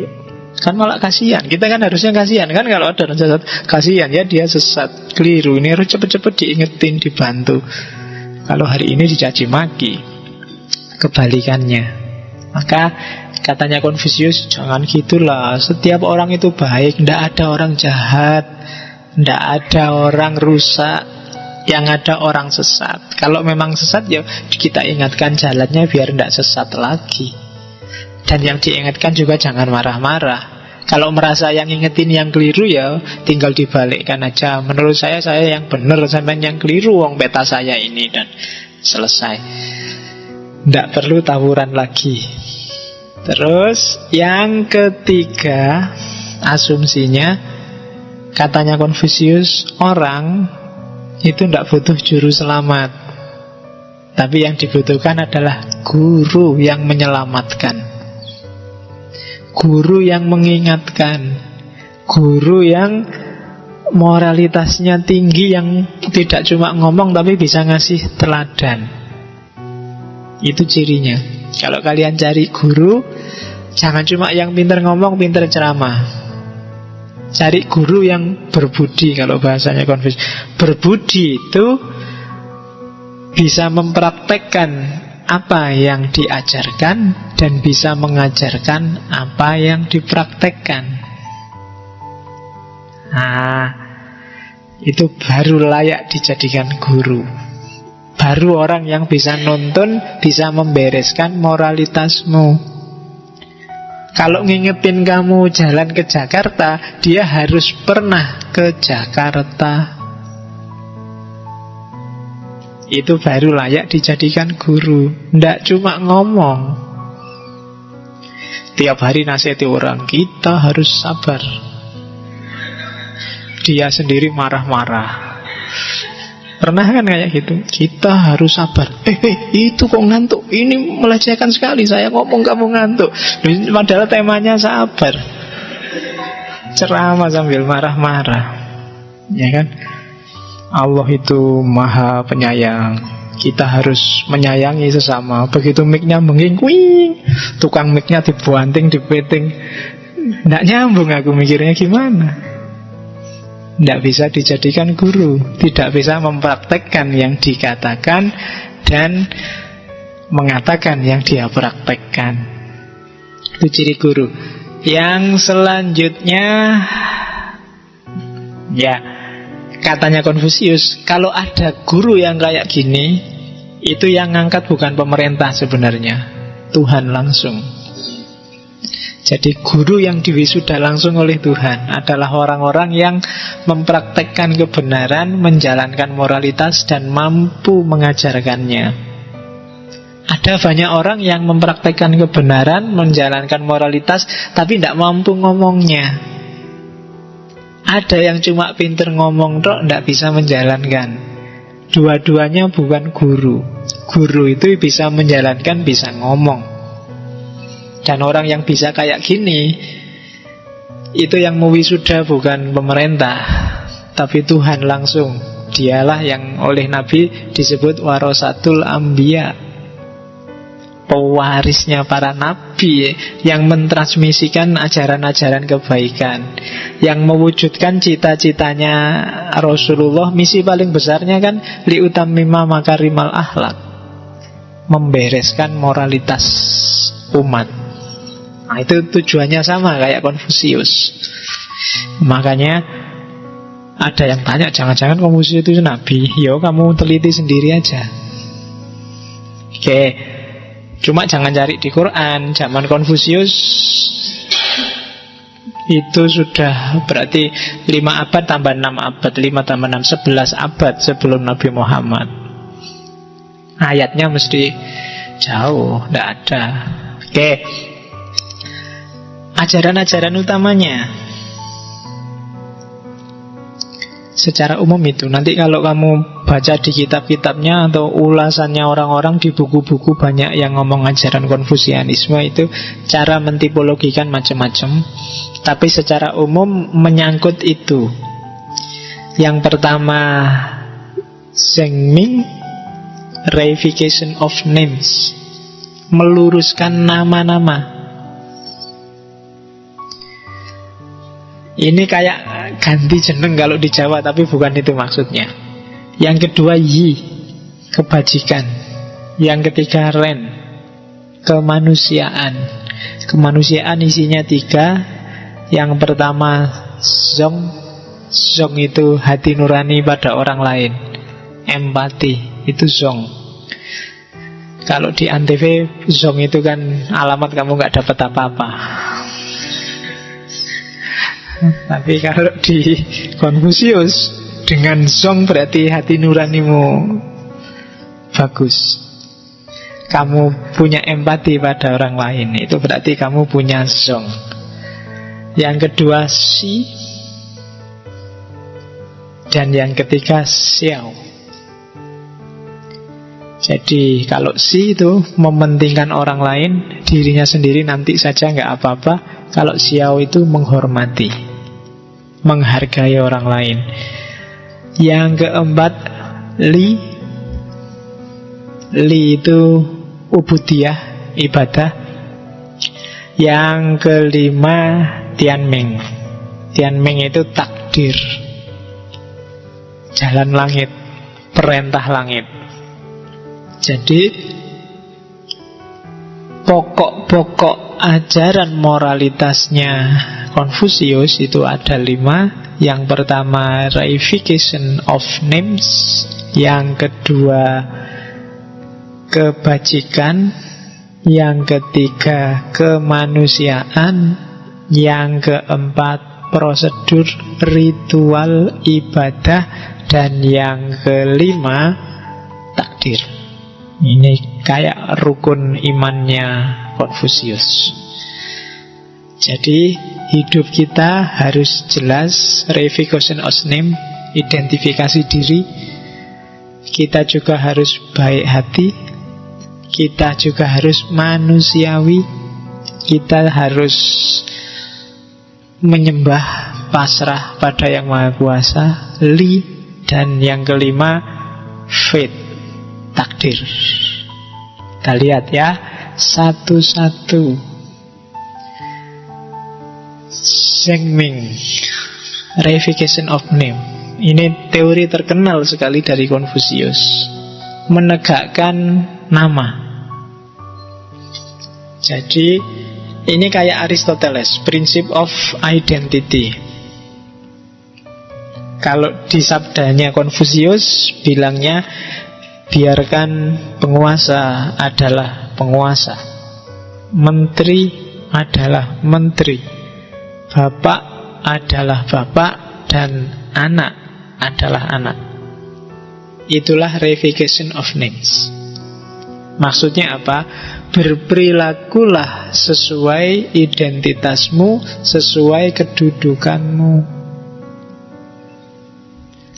Kan malah kasihan. Kita kan harusnya kasihan kan kalau ada orang sesat. Kasihan ya dia sesat, keliru. Ini harus cepet-cepet diingetin, dibantu. Kalau hari ini dicaci maki, kebalikannya. Maka katanya Konfusius, jangan gitulah. Setiap orang itu baik, tidak ada orang jahat, tidak ada orang rusak, yang ada orang sesat. Kalau memang sesat ya kita ingatkan jalannya biar tidak sesat lagi. Dan yang diingatkan juga jangan marah-marah. Kalau merasa yang ingetin yang keliru ya tinggal dibalikkan aja. Menurut saya yang benar, sampai yang keliru wong peta saya ini, dan selesai. Tidak perlu tawuran lagi. Terus yang ketiga, asumsinya katanya Konfusius, orang itu tidak butuh juru selamat, tapi yang dibutuhkan adalah guru yang menyelamatkan, guru yang mengingatkan, guru yang moralitasnya tinggi, yang tidak cuma ngomong tapi bisa ngasih teladan. Itu cirinya. Kalau kalian cari guru, jangan cuma yang pintar ngomong, pintar ceramah. Cari guru yang berbudi. Kalau bahasanya Konfusius, berbudi itu bisa mempraktekkan apa yang diajarkan dan bisa mengajarkan apa yang dipraktekkan. Nah, itu baru layak dijadikan guru. Baru orang yang bisa nuntun, bisa membereskan moralitasmu. Kalau ngingetin kamu jalan ke Jakarta, dia harus pernah ke Jakarta. Itu baru layak dijadikan guru. Nggak cuma ngomong. Tiap hari nasihati orang, kita harus sabar. Dia sendiri marah-marah. Pernah kan kayak gitu? Kita harus sabar. Itu kok ngantuk? Ini melecehkan sekali. Saya ngomong kamu ngantuk. Padahal temanya sabar. Ceramah sambil marah-marah. Ya kan? Allah itu maha penyayang. Kita harus menyayangi sesama. Begitu mic-nya benging, wing, tukang mic-nya dibuanting, dipeting. Nggak nyambung, aku mikirnya gimana. Tidak bisa dijadikan guru, tidak bisa mempraktekkan yang dikatakan dan mengatakan yang dia praktekkan. Itu ciri guru. Yang selanjutnya, ya, katanya Konfusius, kalau ada guru yang kayak gini, itu yang ngangkat bukan pemerintah sebenarnya, Tuhan langsung. Jadi guru yang diwisuda langsung oleh Tuhan adalah orang-orang yang mempraktekkan kebenaran, menjalankan moralitas, dan mampu mengajarkannya. Ada banyak orang yang mempraktekkan kebenaran, menjalankan moralitas, tapi tidak mampu ngomongnya. Ada yang cuma pinter ngomong tok, tidak bisa menjalankan. Dua-duanya bukan guru. Guru itu bisa menjalankan, bisa ngomong. Dan orang yang bisa kayak gini, itu yang mewisuda bukan pemerintah, tapi Tuhan langsung. Dialah yang oleh Nabi disebut warasatul anbiya, pewarisnya para nabi, yang mentransmisikan ajaran-ajaran kebaikan, yang mewujudkan cita-citanya Rasulullah. Misi paling besarnya kan liutammima makarimal akhlak, membereskan moralitas umat. Nah, itu tujuannya sama kayak Konfusius. Makanya ada yang tanya, jangan-jangan Konfusius itu nabi. Yo, kamu teliti sendiri aja. Oke. Cuma jangan cari di Quran. Zaman Konfusius itu sudah berarti 5 abad tambah 6 abad, 5 tambah 6, 11 abad sebelum Nabi Muhammad. Ayatnya mesti jauh, tidak ada. Oke. Ajaran-ajaran utamanya secara umum itu. Nanti kalau kamu baca di kitab-kitabnya atau ulasannya orang-orang di buku-buku, banyak yang ngomong ajaran Konfusianisme itu cara mentipologikan macam-macam. Tapi secara umum menyangkut itu. Yang pertama, Zhengming, reification of names, meluruskan nama-nama. Ini kayak ganti jeneng kalau di Jawa, tapi bukan itu maksudnya. Yang kedua yi, kebajikan. Yang ketiga ren, kemanusiaan. Kemanusiaan isinya 3. Yang pertama zong. Zong itu hati nurani pada orang lain. Empati, itu zong. Kalau di Antv, zong itu kan alamat kamu gak dapat apa-apa. Tapi kalau di Konfusius, dengan zong berarti hati nuranimu bagus. Kamu punya empati pada orang lain, itu berarti kamu punya zong. Yang kedua si, dan yang ketiga xiao. Jadi kalau si itu mementingkan orang lain, dirinya sendiri nanti saja nggak apa-apa. Kalau xiao itu menghormati, menghargai orang lain. Yang keempat li. Li itu ubudiyah, ibadah. Yang kelima tianming. Tianming itu takdir, jalan langit, perintah langit. Jadi pokok-pokok ajaran moralitasnya Konfusius itu ada 5. Yang pertama reification of names. Yang kedua kebajikan. Yang ketiga kemanusiaan. Yang keempat prosedur ritual ibadah. Dan yang kelima takdir. Ini kayak rukun imannya Konfusius. Jadi hidup kita harus jelas, reification of name, identifikasi diri. Kita juga harus baik hati. Kita juga harus manusiawi. Kita harus menyembah, pasrah pada Yang Maha Kuasa, li. Dan yang kelima fate, takdir. Kita lihat ya satu-satu. Zhengming, reification of name. Ini teori terkenal sekali dari Konfusius, menegakkan nama. Jadi ini kayak Aristoteles, principle of identity. Kalau di sabdanya Konfusius bilangnya, biarkan penguasa adalah penguasa, menteri adalah menteri, bapak adalah bapak, dan anak adalah anak. Itulah reification of names. Maksudnya apa? Berperilakulah sesuai identitasmu, sesuai kedudukanmu.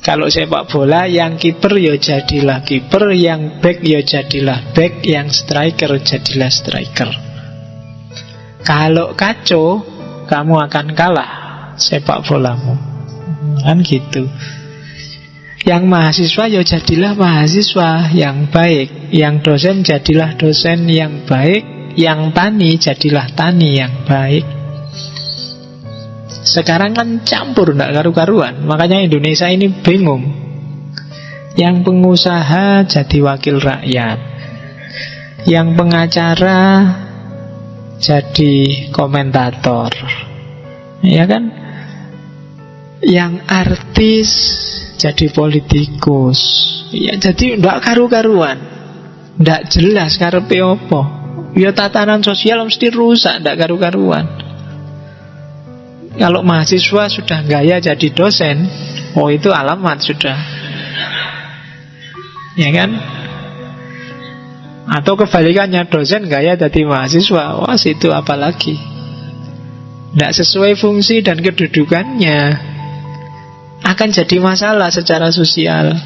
Kalau sepak bola, yang kiper ya jadilah kiper, yang back ya jadilah back, yang striker jadilah striker. Kalau kacau, kamu akan kalah sepak bolamu. Kan gitu. Yang mahasiswa ya jadilah mahasiswa yang baik, yang dosen jadilah dosen yang baik, yang tani jadilah tani yang baik. Sekarang kan campur, tidak karu-karuan. Makanya Indonesia ini bingung. Yang pengusaha jadi wakil rakyat, yang pengacara jadi komentator, ya kan? Yang artis jadi politikus. Ya, jadi tidak karu-karuan, tidak jelas karepe apa. Ya tatanan sosial mesti rusak, tidak karu-karuan. Kalau mahasiswa sudah gaya jadi dosen, oh itu alamat sudah, ya kan? Atau kebalikannya, dosen gaya jadi mahasiswa, wah itu apalagi. Tidak sesuai fungsi dan kedudukannya, akan jadi masalah secara sosial.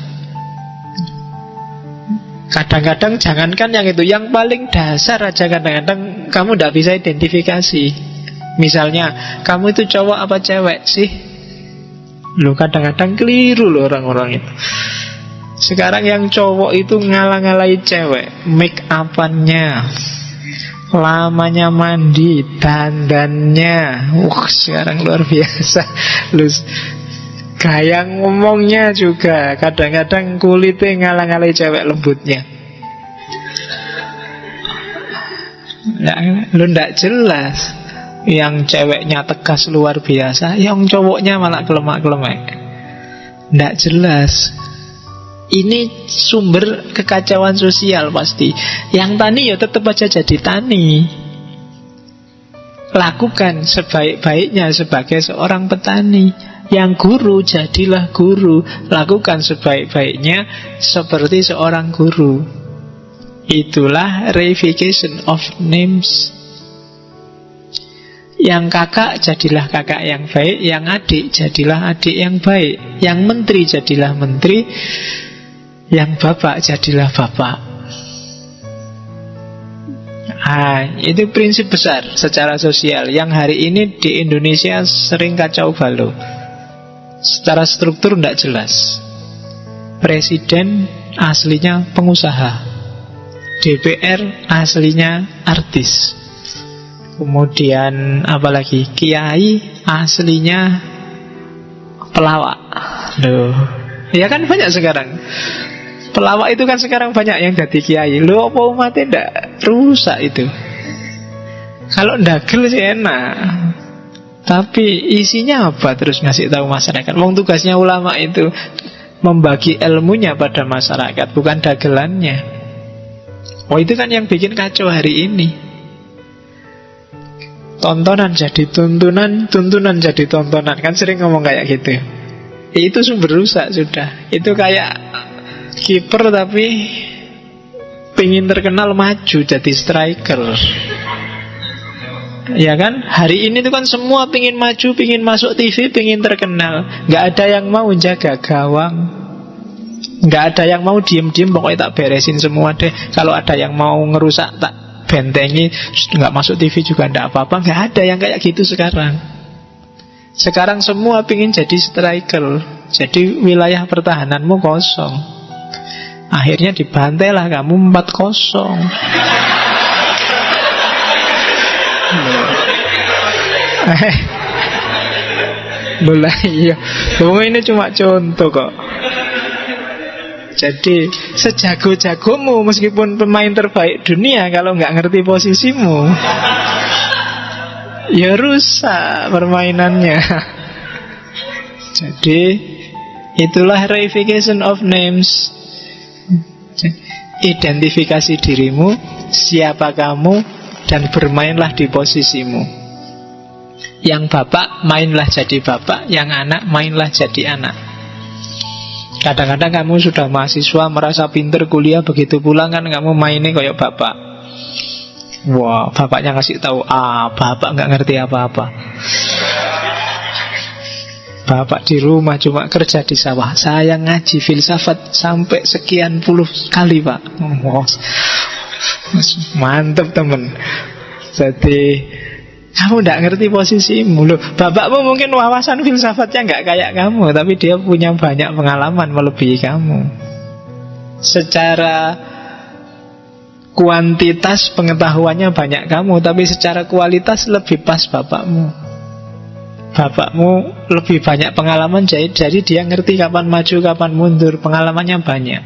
Kadang-kadang jangankan yang itu, yang paling dasar aja kadang-kadang kamu tidak bisa identifikasi. Misalnya, kamu itu cowok apa cewek sih? Loh, kadang-kadang keliru loh orang-orang itu. Sekarang yang cowok itu ngalah-ngalahi cewek, make up-annya, lamanya mandi, dandannya, sekarang luar biasa. Gaya ngomongnya juga kadang-kadang kulitnya ngalang-alai cewek lembutnya. Ya, lu ndak jelas. Yang ceweknya tegas luar biasa, yang cowoknya malah kelemak-kelemek. Ndak jelas. Ini sumber kekacauan sosial pasti. Yang tani ya tetap aja jadi tani. Lakukan sebaik-baiknya sebagai seorang petani. Yang guru, jadilah guru. Lakukan sebaik-baiknya seperti seorang guru. Itulah reification of names. Yang kakak, jadilah kakak yang baik. Yang adik, jadilah adik yang baik. Yang menteri, jadilah menteri. Yang bapak, jadilah bapak. Itu prinsip besar secara sosial yang hari ini di Indonesia sering kacau balau. Secara struktur tidak jelas. Presiden aslinya pengusaha, DPR aslinya artis, kemudian apalagi kiai aslinya pelawak. Loh, ya kan banyak sekarang. Pelawak itu kan sekarang banyak yang jadi kiai. Loh, apa umatnya tidak rusak itu? Kalau ndagel sih enak, tapi isinya apa terus ngasih tahu masyarakat? Wong tugasnya ulama itu membagi ilmunya pada masyarakat, bukan dagelannya. Itu kan yang bikin kacau hari ini. Tontonan jadi tuntunan, tuntunan jadi tontonan. Kan sering ngomong kayak gitu. Itu sumber rusak sudah. Itu kayak kiper tapi pengen terkenal maju jadi striker. Ya kan? Hari ini tuh kan semua pengen maju, pengen masuk TV, pengen terkenal. Gak ada yang mau jaga gawang, gak ada yang mau diem-diem, pokoknya tak beresin semua deh. Kalau ada yang mau ngerusak tak bentengi, gak masuk TV juga gak apa-apa. Gak ada yang kayak gitu sekarang. Sekarang semua pengen jadi striker. Jadi wilayah pertahananmu kosong. Akhirnya dibantailah kamu 4-0. Mulai iya. Ini cuma contoh kok. Jadi sejago-jagomu meskipun pemain terbaik dunia, kalau nggak ngerti posisimu, ya rusak permainannya. Jadi itulah reification of names. Identifikasi dirimu, siapa kamu, dan bermainlah di posisimu. Yang bapak, mainlah jadi bapak. Yang anak, mainlah jadi anak. Kadang-kadang kamu sudah mahasiswa, merasa pinter kuliah, begitu pulang kan kamu mainnya kayak bapak. Wah, bapaknya ngasih tahu bapak nggak ngerti apa-apa. Bapak di rumah cuma kerja di sawah. Saya ngaji filsafat sampai sekian puluh kali, Pak. Mantep temen. Jadi kamu tidak ngerti posisimu. Loh, bapakmu mungkin wawasan filsafatnya nggak kayak kamu, tapi dia punya banyak pengalaman melebihi kamu. Secara kuantitas pengetahuannya banyak kamu, tapi secara kualitas lebih pas bapakmu. Bapakmu lebih banyak pengalaman, jadi dia ngerti kapan maju, kapan mundur. Pengalamannya banyak.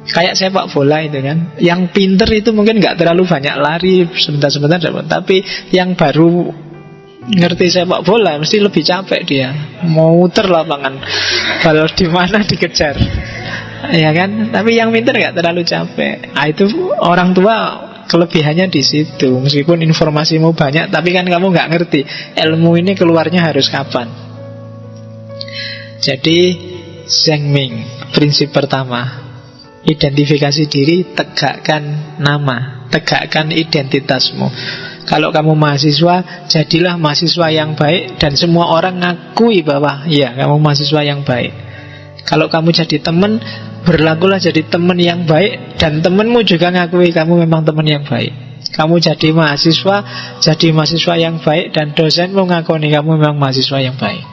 Kayak sepak bola itu kan. Yang pinter itu mungkin gak terlalu banyak lari, sebentar-sebentar dapat. Tapi yang baru ngerti sepak bola mesti lebih capek dia. Mau muter lapangan, bal di mana dikejar, ya kan? Tapi yang pinter gak terlalu capek. Itu orang tua kelebihannya di situ. Meskipun informasimu banyak, tapi kan kamu nggak ngerti ilmu ini keluarnya harus kapan. Jadi Zhengming, prinsip pertama, identifikasi diri, tegakkan nama, tegakkan identitasmu. Kalau kamu mahasiswa, jadilah mahasiswa yang baik dan semua orang ngakui bahwa ya kamu mahasiswa yang baik. Kalau kamu jadi teman, berlakulah jadi teman yang baik, dan temanmu juga ngakui kamu memang teman yang baik. Kamu jadi mahasiswa yang baik, dan dosenmu ngakui kamu memang mahasiswa yang baik.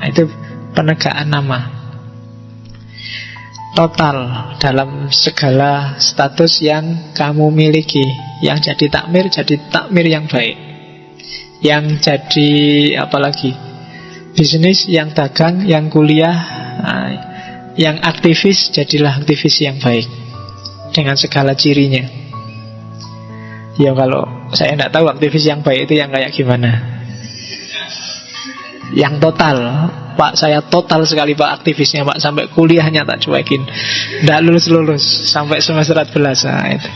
Itu penegakan nama. total dalam segala status yang kamu miliki. Yang jadi takmir yang baik. Yang jadi apalagi bisnis, yang dagang, yang kuliah, yang aktivis, jadilah aktivis yang baik dengan segala cirinya. Ya kalau saya tidak tahu aktivis yang baik itu yang kayak gimana. Yang total, Pak, saya total sekali Pak aktivisnya Pak, sampai kuliahnya tak cuekin, tidak lulus sampai semester 14. Nah, itu.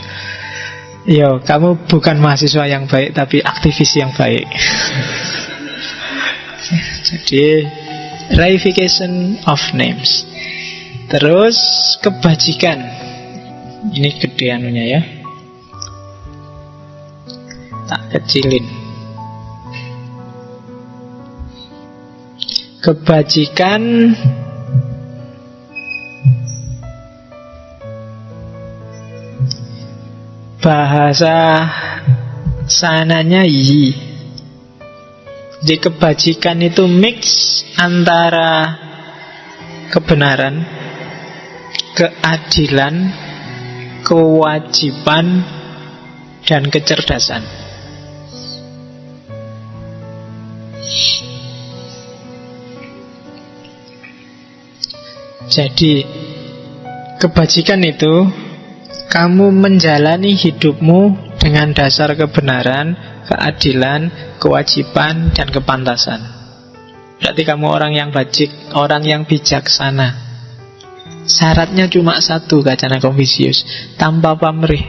Yo, kamu bukan mahasiswa yang baik, tapi aktivis yang baik. Jadi reification of names. Terus kebajikan. Ini gede anunya ya, tak kecilin. Kebajikan bahasa sananya yi. Jadi kebajikan itu mix antara kebenaran, keadilan, kewajiban, dan kecerdasan. Jadi kebajikan itu kamu menjalani hidupmu dengan dasar kebenaran, keadilan, kewajiban, dan kepantasan. Berarti kamu orang yang bajik, orang yang bijaksana. Syaratnya cuma satu, kacana Konfusius, tanpa pamrih.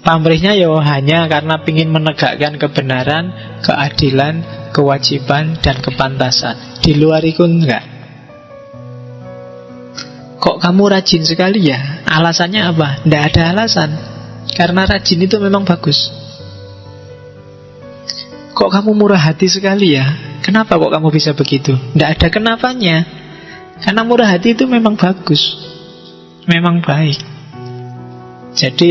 Pamrihnya ya hanya karena ingin menegakkan kebenaran, keadilan, kewajiban, dan kepantasan. Di luar itu enggak. Kok kamu rajin sekali ya? Alasannya apa? Tidak ada alasan. Karena rajin itu memang bagus. Kok kamu murah hati sekali ya? Kenapa kok kamu bisa begitu? Tidak ada kenapanya. Karena murah hati itu memang bagus, memang baik. Jadi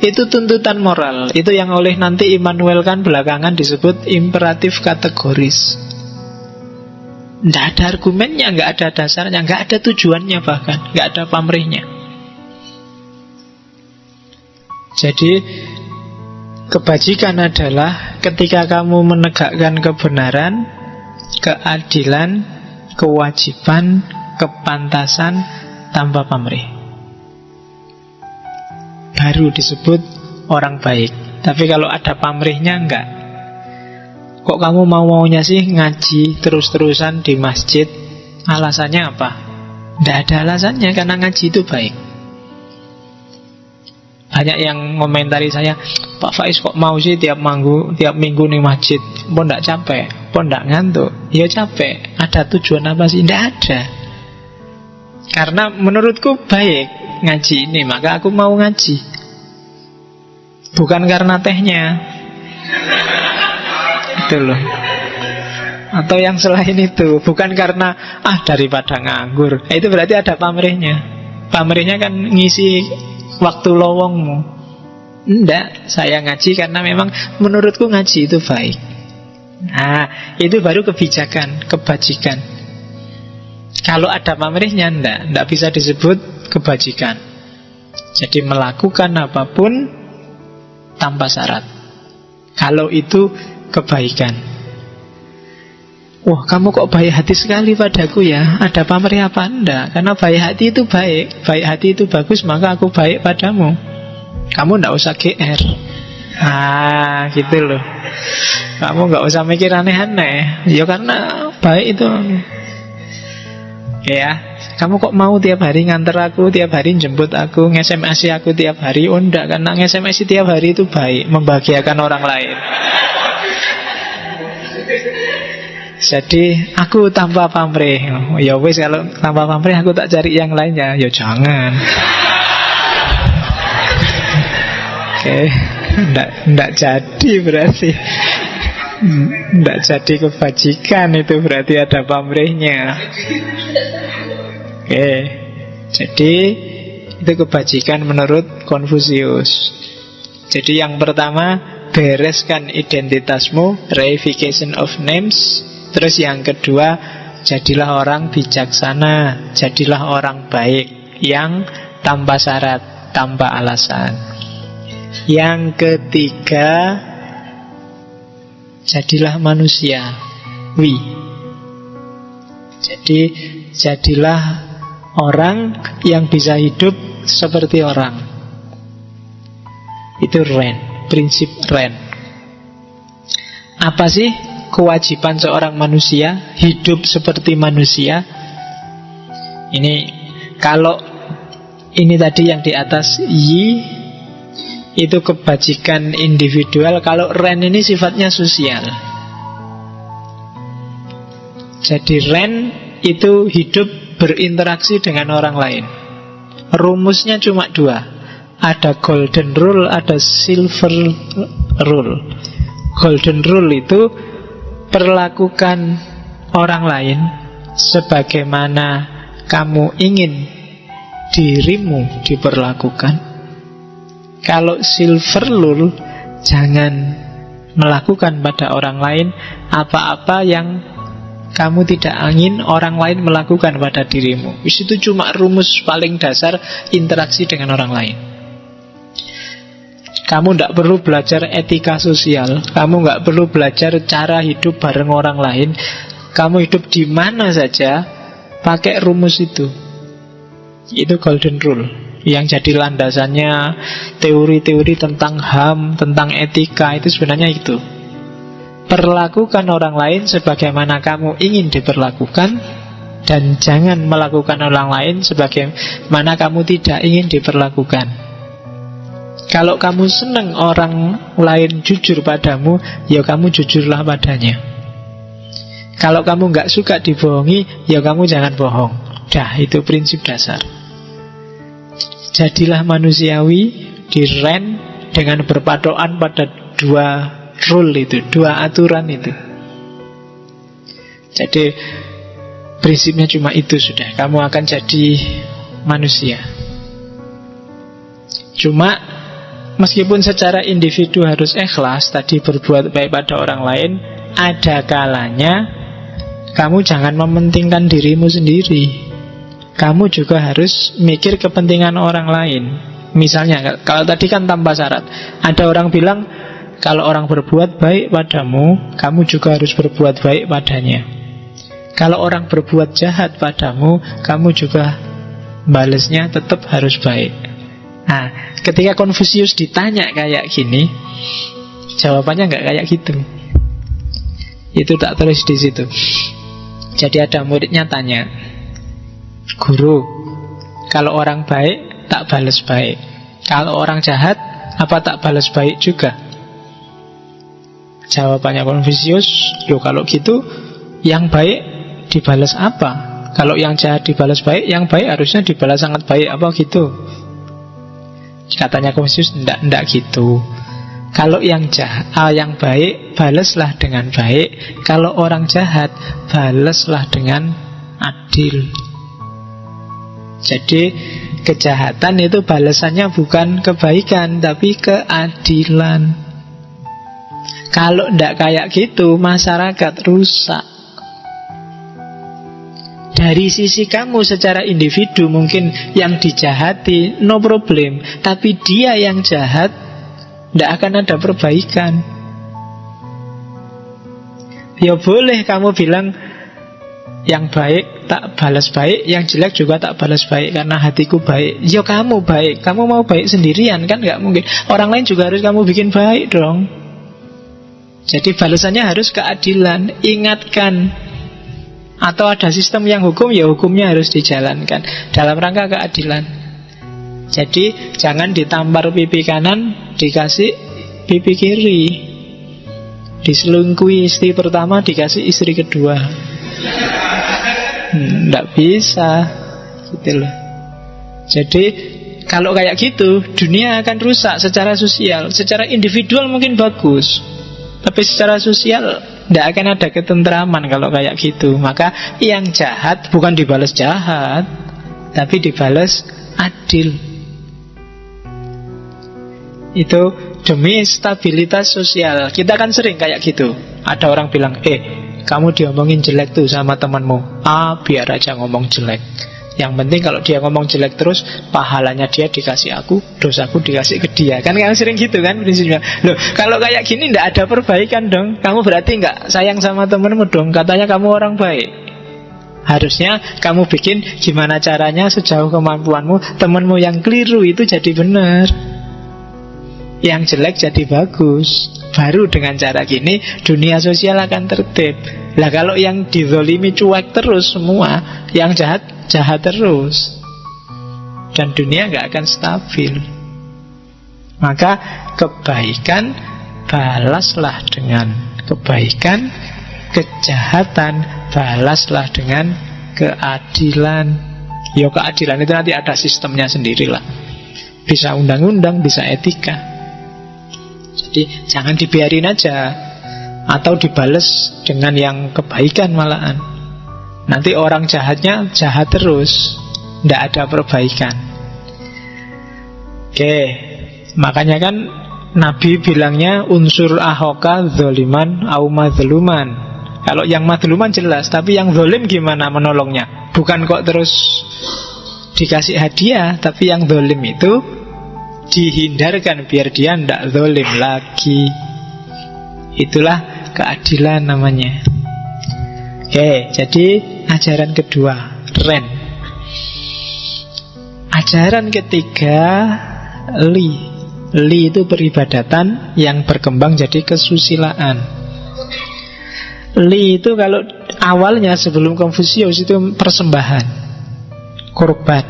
itu tuntutan moral. Itu yang oleh nanti Immanuel Kant belakangan disebut imperatif kategoris. Tidak ada argumennya, nggak ada dasarnya, nggak ada tujuannya, bahkan nggak ada pamrihnya. Jadi kebajikan adalah ketika kamu menegakkan kebenaran, keadilan, kewajiban, kepantasan tanpa pamrih, baru disebut orang baik. Tapi kalau ada pamrihnya, enggak. Kok kamu mau-maunya sih ngaji terus-terusan di masjid? Alasannya apa? Tidak ada alasannya, karena ngaji itu baik. Banyak yang ngomentari saya, Pak Faiz kok mau sih tiap minggu nih masjid? Pun tidak capek? Pun tidak ngantuk? Ya capek. Ada tujuan apa sih? Tidak ada. Karena menurutku baik ngaji ini, maka aku mau ngaji. Bukan karena tehnya. Itu loh. Atau yang selain itu, bukan karena daripada nganggur. Itu berarti ada pamrihnya. Pamrihnya kan ngisi waktu lowongmu. Enggak, saya ngaji karena memang menurutku ngaji itu baik. Nah, itu baru kebijakan, kebajikan. Kalau ada pamrihnya, enggak bisa disebut kebajikan. Jadi melakukan apapun tanpa syarat, kalau itu kebaikan. Wah, kamu kok baik hati sekali padaku ya? Ada pamrih apa? Enggak, karena baik hati itu baik. Baik hati itu bagus, maka aku baik padamu. Kamu enggak usah GR. Gitu loh. Kamu enggak usah mikir aneh-aneh. Ya karena baik itu. Ya, kamu kok mau tiap hari nganter aku, tiap hari jemput aku, nge-SMS aku tiap hari? Oh enggak, karena nge-SMS tiap hari itu baik, membahagiakan orang lain. Jadi aku tanpa pamrih. Ya wis, kalau tanpa pamrih aku tak cari yang lainnya. Ya jangan. Oke, enggak jadi berarti. Enggak jadi kebajikan, itu berarti ada pamrihnya. Oke, jadi itu kebajikan menurut Konfusius. Jadi yang pertama, bereskan identitasmu, reification of names. Terus yang kedua, jadilah orang bijaksana, jadilah orang baik yang tanpa syarat, tanpa alasan. Yang ketiga, jadilah manusiawi. Jadi jadilah orang yang bisa hidup seperti orang. Itu Rand, prinsip Rand. Apa sih kewajiban seorang manusia hidup seperti manusia? Ini kalau ini tadi yang di atas yi itu kebajikan individual, kalau Rand ini sifatnya sosial. Jadi Rand itu hidup berinteraksi dengan orang lain. Rumusnya cuma dua. Ada golden rule, ada silver rule. Golden rule itu perlakukan orang lain sebagaimana kamu ingin dirimu diperlakukan. Kalau silver rule, jangan melakukan pada orang lain apa-apa yang kamu tidak ingin orang lain melakukan pada dirimu. Itu cuma rumus paling dasar interaksi dengan orang lain. Kamu tidak perlu belajar etika sosial, kamu nggak perlu belajar cara hidup bareng orang lain. Kamu hidup di mana saja pakai rumus itu. Itu golden rule yang jadi landasannya teori-teori tentang HAM, tentang etika. Itu sebenarnya itu. Perlakukan orang lain sebagaimana kamu ingin diperlakukan, dan jangan melakukan orang lain sebagaimana kamu tidak ingin diperlakukan. Kalau kamu senang orang lain jujur padamu, ya kamu jujurlah padanya. Kalau kamu nggak suka dibohongi, ya kamu jangan bohong. Dah, itu prinsip dasar. Jadilah manusiawi, diren dengan berpatokan pada dua rule itu, dua aturan itu. Jadi prinsipnya cuma itu sudah. Kamu akan jadi manusia. Cuma meskipun secara individu harus ikhlas, tadi berbuat baik pada orang lain, ada kalanya kamu jangan mementingkan dirimu sendiri. Kamu juga harus mikir kepentingan orang lain. Misalnya, kalau tadi kan tanpa syarat. Ada orang bilang, kalau orang berbuat baik padamu, kamu juga harus berbuat baik padanya. Kalau orang berbuat jahat padamu, kamu juga balesnya tetap harus baik. Nah, ketika Konfusius ditanya kayak gini, jawabannya nggak kayak gitu. Itu tak tulis di situ. Jadi ada muridnya tanya, guru, kalau orang baik tak balas baik, kalau orang jahat apa tak balas baik juga? Jawabannya Konfusius, loh kalau gitu yang baik dibalas apa? Kalau yang jahat dibalas baik, yang baik harusnya dibalas sangat baik, apa gitu? Katanya Konfusius, enggak gitu. Kalau yang jahat, yang baik, balaslah dengan baik. Kalau orang jahat, balaslah dengan adil. Jadi kejahatan itu balasannya bukan kebaikan, tapi keadilan. Kalau enggak kayak gitu, masyarakat rusak. Dari sisi kamu secara individu mungkin yang dijahati no problem, tapi dia yang jahat, tidak akan ada perbaikan. Ya boleh kamu bilang yang baik tak balas baik, yang jelek juga tak balas baik karena hatiku baik. Ya kamu baik, kamu mau baik sendirian kan nggak mungkin. Orang lain juga harus kamu bikin baik dong. Jadi balasannya harus keadilan. Ingatkan. Atau ada sistem yang hukum, ya hukumnya harus dijalankan dalam rangka keadilan. Jadi jangan ditampar pipi kanan, dikasih pipi kiri. Diselingkuhi istri pertama, dikasih istri kedua. Nggak bisa gitu loh. Jadi kalau kayak gitu, dunia akan rusak secara sosial. Secara individual mungkin bagus, tapi secara sosial tidak akan ada ketentraman kalau kayak gitu. Maka yang jahat bukan dibalas jahat, tapi dibalas adil. Itu demi stabilitas sosial. Kita kan sering kayak gitu. Ada orang bilang, kamu diomongin jelek tuh sama temanmu, biar aja ngomong jelek. Yang penting kalau dia ngomong jelek terus, pahalanya dia dikasih aku, dosaku dikasih ke dia. Kan kamu sering gitu kan prinsipnya. Loh, kalau kayak gini nggak ada perbaikan dong. Kamu berarti nggak sayang sama temanmu dong. Katanya kamu orang baik. Harusnya kamu bikin gimana caranya sejauh kemampuanmu temanmu yang keliru itu jadi benar, yang jelek jadi bagus. Baru dengan cara gini dunia sosial akan tertib. Lah kalau yang dizolimi cuek terus semua, yang jahat jahat terus, dan dunia gak akan stabil. Maka kebaikan balaslah dengan kebaikan, kejahatan balaslah dengan keadilan. Ya keadilan itu nanti ada sistemnya sendirilah. Bisa undang-undang, bisa etika. Jadi jangan dibiarin aja, atau dibales dengan yang kebaikan malahan. Nanti orang jahatnya jahat terus, tidak ada perbaikan. Oke, makanya kan Nabi bilangnya unsur ahoka zoliman au mazluman. Kalau yang mazluman jelas, tapi yang zolim gimana menolongnya? Bukan kok terus dikasih hadiah, tapi yang zolim itu dihindarkan biar dia tidak zalim lagi. Itulah keadilan namanya. Oke, jadi ajaran kedua, Ren. Ajaran ketiga, Li. Li itu peribadatan yang berkembang jadi kesusilaan. Li itu kalau awalnya sebelum Konfusius itu persembahan, korban.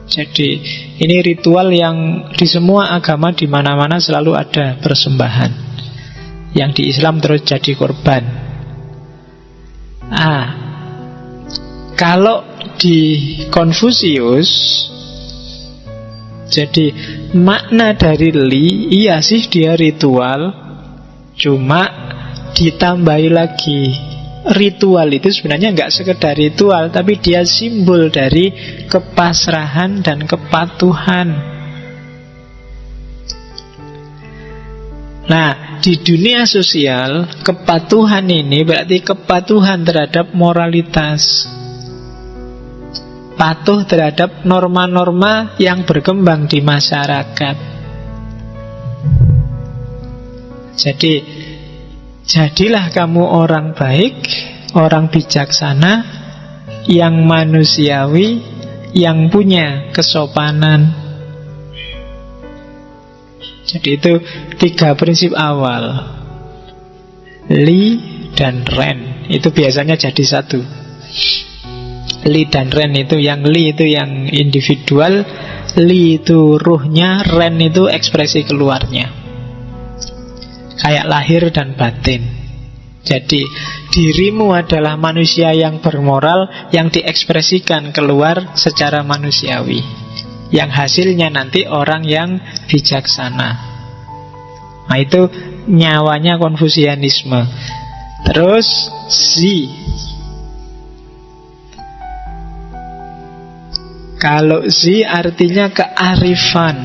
Jadi ini ritual yang di semua agama di mana-mana selalu ada persembahan. Yang di Islam terus jadi korban. Kalau di Konfusius, jadi makna dari Li, iya sih dia ritual, cuma ditambahi lagi. Ritual itu sebenarnya nggak sekedar ritual, tapi dia simbol dari kepasrahan dan kepatuhan. Nah, di dunia sosial, kepatuhan ini berarti kepatuhan terhadap moralitas, patuh terhadap norma-norma yang berkembang di masyarakat. Jadi jadilah kamu orang baik, orang bijaksana, yang manusiawi, yang punya kesopanan. Jadi itu 3 prinsip awal. Li dan Ren itu biasanya jadi satu. Li dan Ren itu, yang Li itu yang individual, Li itu ruhnya, Ren itu ekspresi keluarnya. Kayak lahir dan batin. Jadi dirimu adalah manusia yang bermoral, yang diekspresikan keluar secara manusiawi, yang hasilnya nanti orang yang bijaksana. Nah itu nyawanya Konfusianisme. Terus Zi. Kalau Zi artinya kearifan.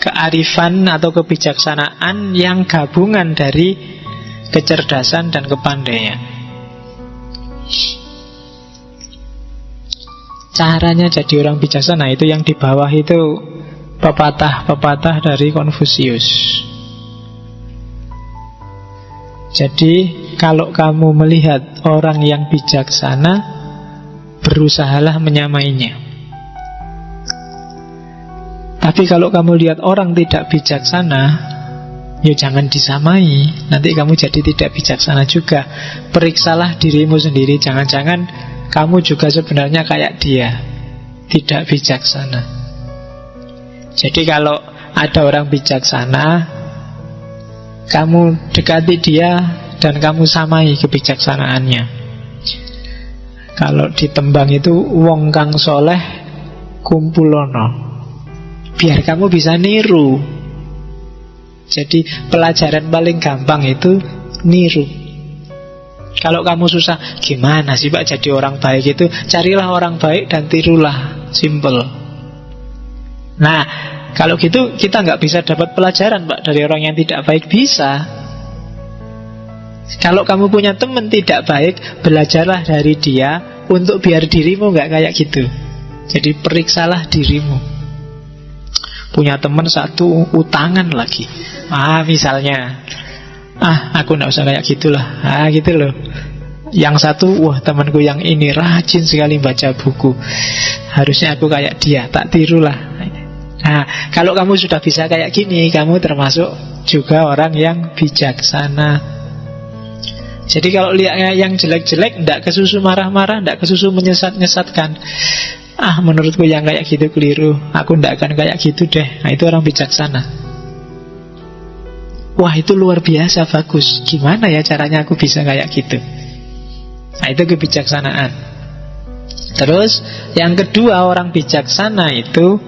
Kearifan atau kebijaksanaan yang gabungan dari kecerdasan dan kepandaian. Caranya jadi orang bijaksana itu yang di bawah itu pepatah-pepatah dari Konfusius. Jadi kalau kamu melihat orang yang bijaksana, berusahalah menyamainya. Tapi kalau kamu lihat orang tidak bijaksana, ya jangan disamai. Nanti kamu jadi tidak bijaksana juga. Periksalah dirimu sendiri. Jangan-jangan kamu juga sebenarnya kayak dia, tidak bijaksana. Jadi kalau ada orang bijaksana, kamu dekati dia dan kamu samai kebijaksanaannya. Kalau ditembang itu wong kang soleh kumpulono, biar kamu bisa niru. Jadi pelajaran paling gampang itu niru. Kalau kamu susah, gimana sih Pak jadi orang baik itu? Carilah orang baik dan tirulah. Simple. Nah, kalau gitu kita nggak bisa dapat pelajaran Pak dari orang yang tidak baik. Bisa. Kalau kamu punya teman tidak baik, belajarlah dari dia untuk biar dirimu nggak kayak gitu. Jadi periksalah dirimu. Punya teman satu utangan lagi, misalnya, aku nggak usah kayak gitulah, gitu loh. Yang satu, wah temanku yang ini rajin sekali baca buku, harusnya aku kayak dia, tak tirulah. Kalau kamu sudah bisa kayak gini, kamu termasuk juga orang yang bijaksana. Jadi kalau lihatnya yang jelek-jelek, ndak kesusu marah-marah, ndak kesusu menyesat-nyesatkan. Menurutku yang kayak gitu keliru, aku ndak akan kayak gitu deh. Itu orang bijaksana. Wah itu luar biasa bagus, gimana ya caranya aku bisa kayak gitu. Itu kebijaksanaan. Terus yang kedua, orang bijaksana itu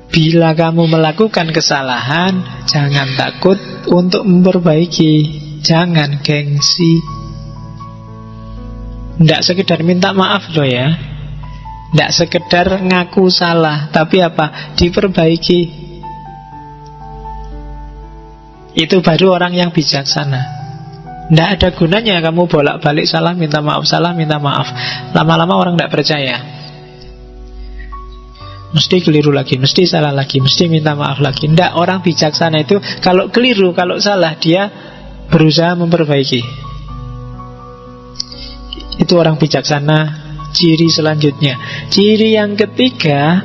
bila kamu melakukan kesalahan, jangan takut untuk memperbaiki. Jangan gengsi. Nggak sekedar minta maaf loh ya, nggak sekedar ngaku salah, tapi apa? Diperbaiki. Itu baru orang yang bijaksana. Nggak ada gunanya kamu bolak-balik salah minta maaf, salah minta maaf. Lama-lama orang nggak percaya. Mesti keliru lagi, mesti salah lagi, mesti minta maaf lagi. Nggak, orang bijaksana itu kalau keliru, kalau salah, dia berusaha memperbaiki. Itu orang bijaksana. Ciri selanjutnya, ciri yang ketiga,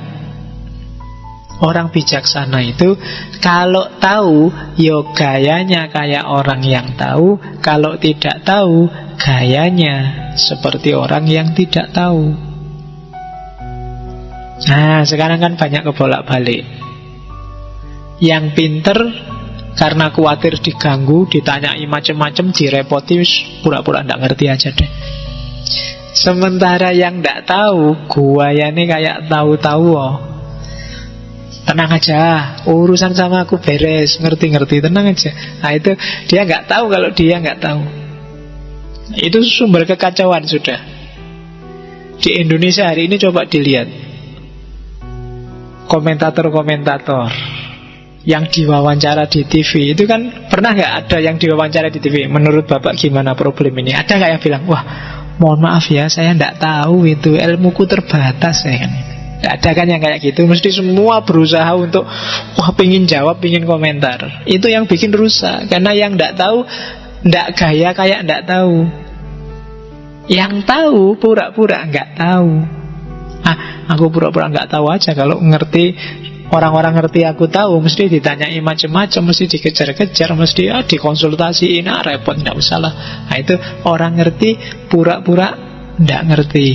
orang bijaksana itu kalau tahu, yo gayanya kayak orang yang tahu. Kalau tidak tahu, gayanya seperti orang yang tidak tahu. Sekarang kan banyak kebolak-balik. Yang pinter karena khawatir diganggu, ditanyai macam-macam, direpoti, pura-pura nggak ngerti aja deh. Sementara yang nggak tahu, guayane kayak tahu-tahu. Tenang aja, urusan sama aku beres, ngerti-ngerti, tenang aja. Itu dia nggak tahu kalau dia nggak tahu. Itu sumber kekacauan sudah. Di Indonesia hari ini coba dilihat komentator-komentator yang diwawancara di TV. Itu kan pernah nggak ada yang diwawancara di TV? Menurut Bapak gimana problem ini? Ada nggak yang bilang, wah mohon maaf ya, saya nggak tahu itu, ilmuku terbatas ya kan. Nggak ada kan yang kayak gitu. Mesti semua berusaha untuk pingin jawab, pingin komentar. Itu yang bikin rusak. Karena yang nggak tahu nggak gaya kayak nggak tahu. Yang tahu pura-pura nggak tahu. Aku pura-pura nggak tahu aja. Kalau ngerti, orang-orang ngerti aku tahu, mesti ditanyai macam-macam, mesti dikejar-kejar, mesti dikonsultasiin, repot, nggak usah lah. Itu orang ngerti pura-pura nggak ngerti.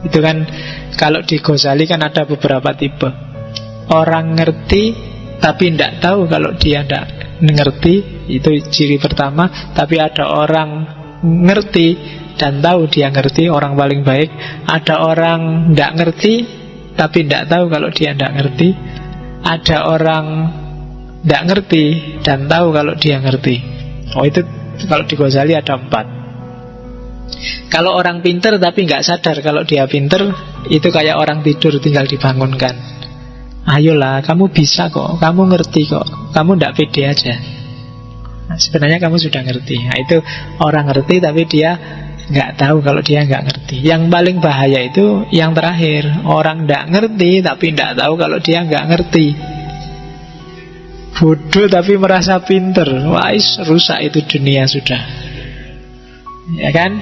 Itu kan kalau di Ghazali kan ada beberapa tipe. Orang ngerti tapi nggak tahu kalau dia nggak ngerti, itu ciri pertama. Tapi ada orang ngerti dan tahu dia ngerti, orang paling baik. Ada orang nggak ngerti tapi tidak tahu kalau dia tidak ngerti. Ada orang tidak ngerti dan tahu kalau dia ngerti. Itu kalau di Ghazali ada 4. Kalau orang pinter tapi nggak sadar kalau dia pinter, itu kayak orang tidur tinggal dibangunkan. Ayolah, kamu bisa kok, kamu ngerti kok, kamu tidak pede aja. Sebenarnya kamu sudah ngerti. Itu orang ngerti tapi dia nggak tahu kalau dia nggak ngerti. Yang paling bahaya itu yang terakhir, orang nggak ngerti tapi nggak tahu kalau dia nggak ngerti. Bodoh tapi merasa pinter. Wah, rusak itu dunia sudah. Ya kan?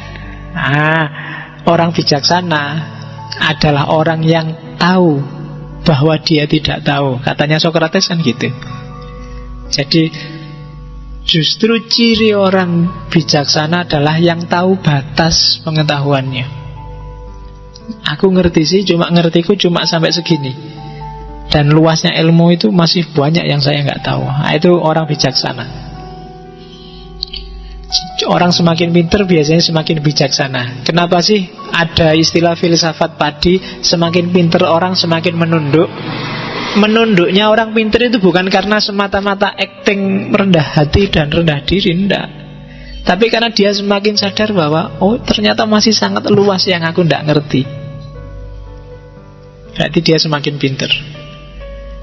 Orang bijaksana adalah orang yang tahu bahwa dia tidak tahu. Katanya Sokrates kan gitu. Jadi justru ciri orang bijaksana adalah yang tahu batas pengetahuannya. Aku ngerti sih, cuma ngertiku cuma sampai segini. Dan luasnya ilmu itu masih banyak yang saya nggak tahu. Itu orang bijaksana. Orang semakin pinter biasanya semakin bijaksana. Kenapa sih ada istilah filsafat padi, semakin pinter orang semakin menunduk? Menunduknya orang pinter itu bukan karena semata-mata acting rendah hati dan rendah diri, enggak. Tapi karena dia semakin sadar bahwa ternyata masih sangat luas yang aku enggak ngerti. Berarti dia semakin pinter.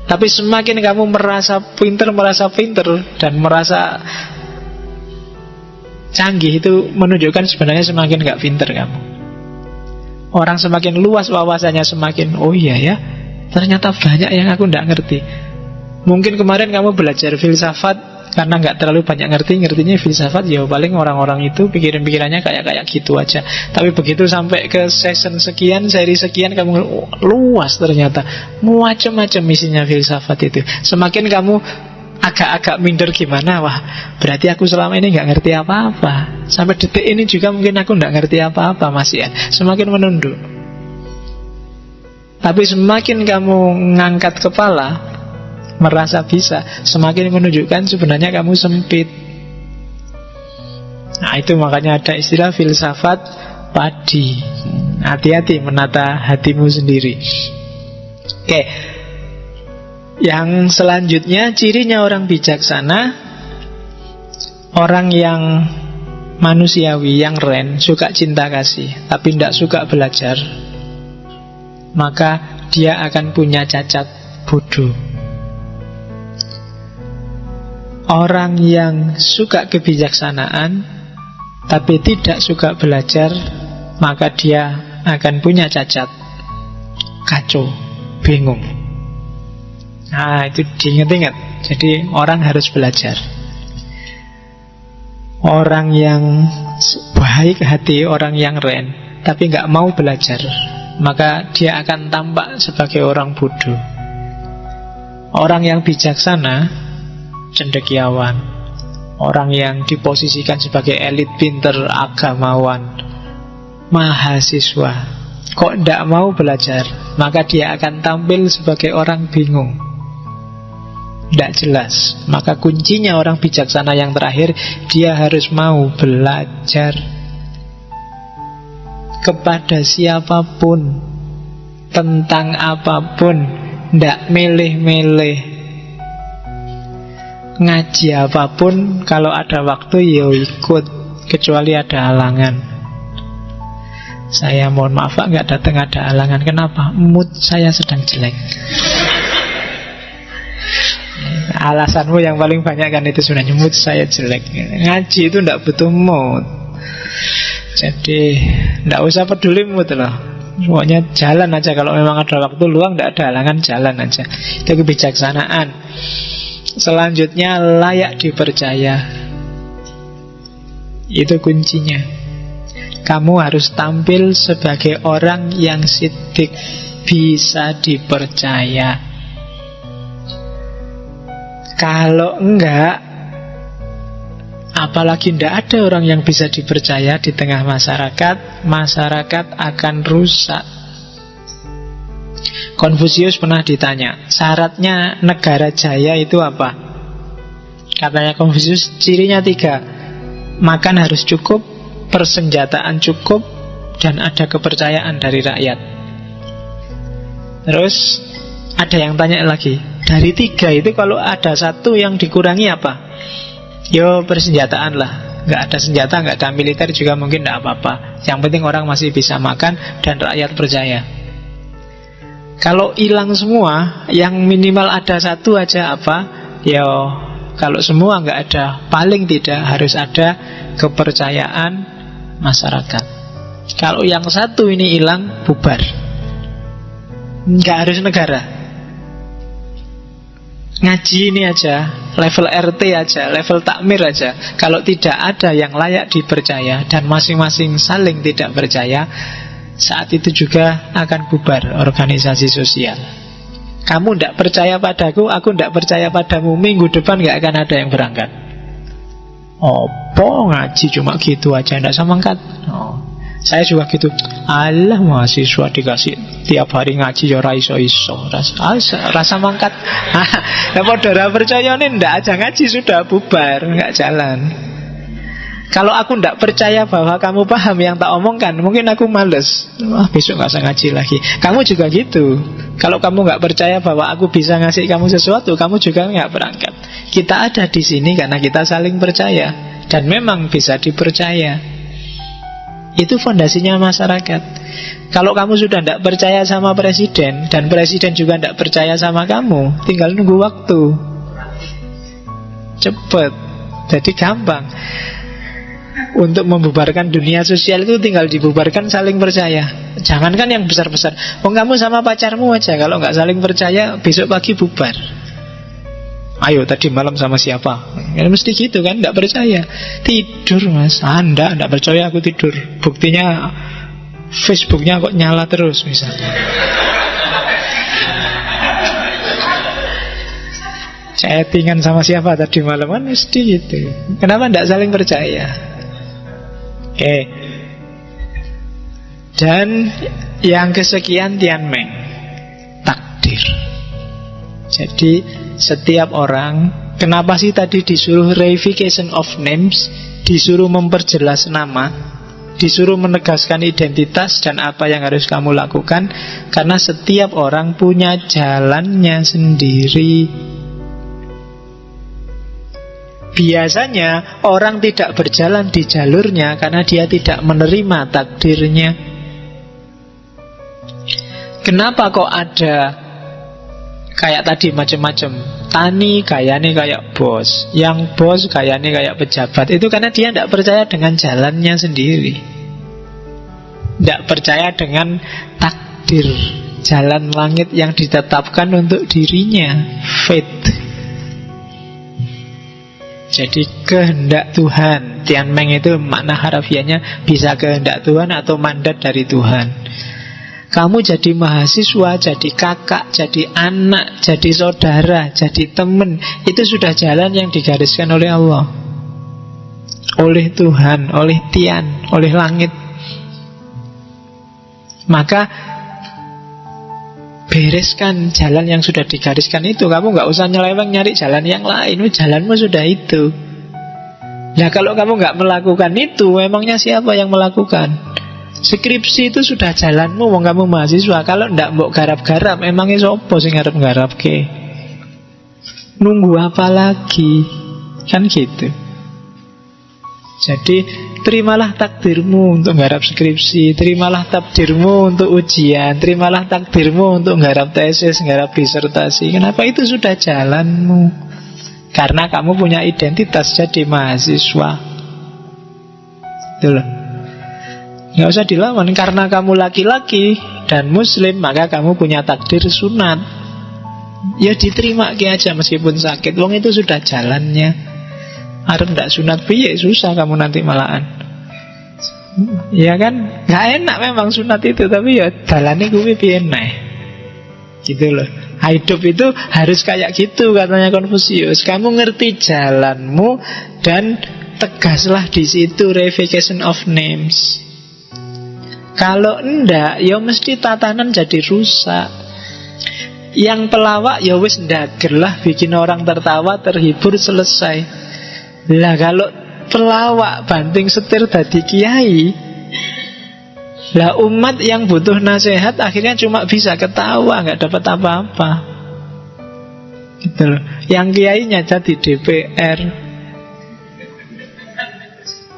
Tapi semakin kamu merasa pinter dan merasa canggih itu menunjukkan sebenarnya semakin gak pinter kamu. Orang semakin luas wawasannya, semakin oh iya ya, ternyata banyak yang aku gak ngerti. Mungkin kemarin kamu belajar filsafat karena nggak terlalu banyak ngertinya filsafat, ya paling orang-orang itu pikiran-pikirannya kayak gitu aja. Tapi begitu sampai ke season sekian, seri sekian, kamu luas ternyata, macam-macam isinya filsafat itu. Semakin kamu agak-agak minder gimana, wah berarti aku selama ini nggak ngerti apa-apa. Sampai detik ini juga mungkin aku nggak ngerti apa-apa, Mas Ian. Semakin menunduk. Tapi semakin kamu ngangkat kepala, merasa bisa, semakin menunjukkan sebenarnya kamu sempit. Nah itu makanya ada istilah filsafat padi. Hati-hati menata hatimu sendiri. Oke. Yang selanjutnya, cirinya orang bijaksana, orang yang manusiawi, yang ren, suka cinta kasih, tapi tidak suka belajar, maka dia akan punya cacat bodoh. Orang yang suka kebijaksanaan tapi tidak suka belajar, maka dia akan punya cacat kacau, bingung. Nah itu diingat-ingat. Jadi orang harus belajar. Orang yang baik hati, orang yang ren tapi gak mau belajar, maka dia akan tampak sebagai orang bodoh. Orang yang bijaksana, cendekiawan, orang yang diposisikan sebagai elit pinter, agamawan, mahasiswa, kok tidak mau belajar, maka dia akan tampil sebagai orang bingung, tidak jelas. Maka kuncinya orang bijaksana yang terakhir, dia harus mau belajar kepada siapapun, tentang apapun, tidak milih-milih. Ngaji apapun, kalau ada waktu ya ikut, kecuali ada halangan. Saya mohon maaf Pak, nggak datang, ada halangan. Kenapa? Mood saya sedang jelek. Alasanmu yang paling banyak kan itu sebenarnya, mood saya jelek. Ngaji itu tidak butuh mood. Jadi tidak usah peduli mood loh. Pokoknya jalan aja. Kalau memang ada waktu luang, tidak ada halangan, jalan aja. Itu kebijaksanaan. Selanjutnya, layak dipercaya. Itu kuncinya. Kamu harus tampil sebagai orang yang sidik, bisa dipercaya. Kalau enggak, apalagi tidak ada orang yang bisa dipercaya di tengah masyarakat, masyarakat akan rusak. Konfusius pernah ditanya, syaratnya negara jaya itu apa? Katanya Konfusius, cirinya 3. Makan harus cukup, persenjataan cukup, dan ada kepercayaan dari rakyat. Terus ada yang tanya lagi, dari 3 itu kalau ada 1 yang dikurangi apa? Yo persenjataan lah. Nggak ada senjata, nggak ada militer juga mungkin nggak apa-apa. Yang penting orang masih bisa makan dan rakyat percaya. Kalau hilang semua, yang minimal ada 1 aja apa? Ya, kalau semua nggak ada, paling tidak harus ada kepercayaan masyarakat. Kalau yang 1 ini hilang, bubar. Nggak harus negara. Ngaji ini aja, level RT aja, level takmir aja. Kalau tidak ada yang layak dipercaya dan masing-masing saling tidak percaya, saat itu juga akan bubar organisasi sosial. Kamu tidak percaya padaku, aku tidak percaya padamu, minggu depan gak akan ada yang berangkat. Opo ngaji cuma gitu aja, tidak samangkat. Saya juga gitu. Alah mahasiswa dikasih tiap hari ngaji ya ora iso-iso. Rasa mangkat. Lah padha ora percaya nih ndak aja ngaji sudah bubar, enggak jalan. Kalau aku tidak percaya bahwa kamu paham yang tak omongkan, mungkin aku males. Wah besok gak usah ngaji lagi. Kamu juga gitu. Kalau kamu gak percaya bahwa aku bisa ngasih kamu sesuatu, kamu juga gak berangkat. Kita ada di sini karena kita saling percaya. Dan memang bisa dipercaya. Itu fondasinya masyarakat. Kalau kamu sudah tidak percaya sama presiden, dan presiden juga tidak percaya sama kamu, tinggal nunggu waktu. Cepet. Jadi gampang. Untuk membubarkan dunia sosial itu tinggal dibubarkan saling percaya. Jangankan yang besar-besar. Kamu sama pacarmu aja, kalau nggak saling percaya besok pagi bubar. Ayo tadi malam sama siapa? Ya, mesti gitu kan, nggak percaya. Tidur mas, Anda nggak percaya aku tidur. Buktinya Facebooknya kok nyala terus misalnya. Chattingan sama siapa tadi malam, kan mesti gitu. Kenapa nggak saling percaya? Oke. Dan yang kesekian Tianmeng, takdir. Jadi setiap orang, kenapa sih tadi disuruh reification of names, disuruh memperjelas nama, disuruh menegaskan identitas dan apa yang harus kamu lakukan? Karena setiap orang punya jalannya sendiri. Biasanya orang tidak berjalan di jalurnya karena dia tidak menerima takdirnya. Kenapa kok ada kayak tadi macam-macam? Tani gayanya kayak bos, yang bos gayanya kayak pejabat. Itu karena dia tidak percaya dengan jalannya sendiri, tidak percaya dengan takdir, jalan langit yang ditetapkan untuk dirinya, fate. Jadi kehendak Tuhan. Tianmeng itu makna harafiahnya bisa kehendak Tuhan atau mandat dari Tuhan. Kamu jadi mahasiswa, jadi kakak, jadi anak, jadi saudara, jadi teman, itu sudah jalan yang digariskan oleh Allah, oleh Tuhan, oleh Tian, oleh langit. Maka bereskan jalan yang sudah digariskan itu. Kamu gak usah nyeleweng nyari jalan yang lain. Jalanmu sudah itu. Nah kalau kamu gak melakukan itu, emangnya siapa yang melakukan? Skripsi itu sudah jalanmu, wong kamu mahasiswa. Kalau ndak mbok garap-garap, emangnya sopo sing ngarep garapke? Nunggu apa lagi? Kan gitu. Jadi terimalah takdirmu untuk nggarap skripsi, terimalah takdirmu untuk ujian, terimalah takdirmu untuk nggarap tesis, nggarap disertasi. Kenapa? Itu sudah jalanmu. Karena kamu punya identitas jadi mahasiswa. Itu loh. Nggak usah dilawan. Karena kamu laki-laki dan muslim, maka kamu punya takdir sunat. Ya diterima aja meskipun sakit. Wong itu sudah jalannya. Arep ndak sunat piye, susah kamu nanti malahan. Ya kan? Gak enak memang sunat itu, tapi ya dalane kuwi piye neh. Gitu loh. Hidup itu harus kayak gitu katanya Konfusius. Kamu ngerti jalanmu dan tegaslah di situ, reification of names. Kalau enggak, ya mesti tatanan jadi rusak. Yang pelawak ya wis ndagerlah, bikin orang tertawa, terhibur, selesai. Lah kalau pelawak banting setir dadi kiai, lah umat yang butuh nasihat akhirnya cuma bisa ketawa, nggak dapat apa-apa. Gitu loh. Yang kiainya jadi DPR,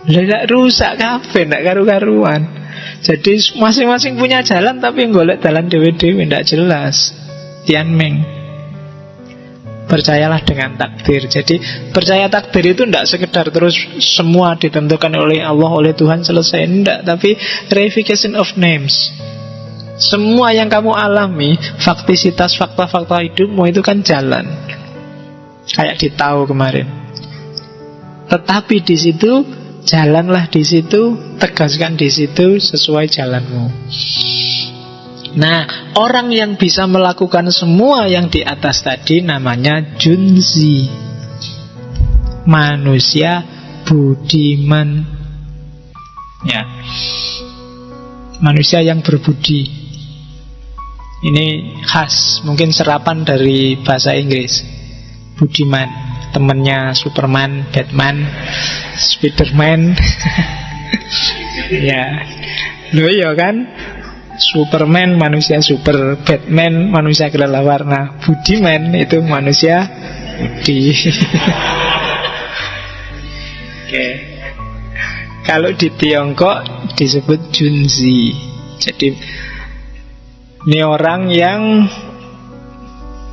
lah rusak kabeh, ndak karu-karuan. Jadi masing-masing punya jalan tapi golek jalan dewe-dewe, ndak jelas. Tianmeng. Percayalah dengan takdir. Jadi percaya takdir itu tidak sekedar terus semua ditentukan oleh Allah, oleh Tuhan, selesai. Tidak, tapi reification of names. Semua yang kamu alami, faktisitas, fakta-fakta hidupmu itu kan jalan. Kayak di Tao kemarin. Tetapi di situ, jalanlah di situ, tegaskan di situ sesuai jalanmu. Nah, orang yang bisa melakukan semua yang di atas tadi namanya Junzi, manusia budiman. Ya, manusia yang berbudi. Ini khas, mungkin serapan dari bahasa Inggris. Budiman, temannya Superman, Batman, Spiderman. Ya, loh iya kan? Superman manusia super, Batman manusia kelelawar. Nah, Budiman itu manusia budi. Oke. Kalau di Tiongkok disebut Junzi. Jadi ini orang yang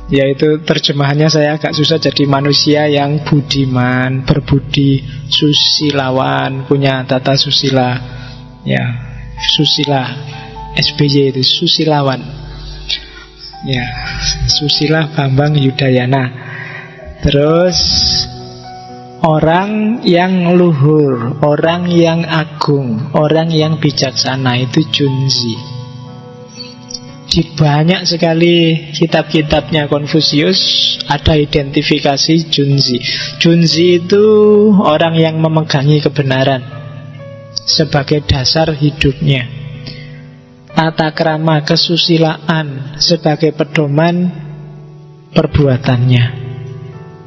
Yaitu terjemahannya saya agak susah, jadi manusia yang budiman, berbudi, susilawan, punya tata susila. Ya, susila. SBY itu susilawan. Ya, Susila Bambang Yudayana. Terus orang yang luhur, orang yang agung, orang yang bijaksana, itu Junzi. Di banyak sekali kitab-kitabnya Konfusius ada identifikasi Junzi. Junzi itu orang yang memegangi kebenaran sebagai dasar hidupnya. Tata krama kesusilaan sebagai pedoman perbuatannya.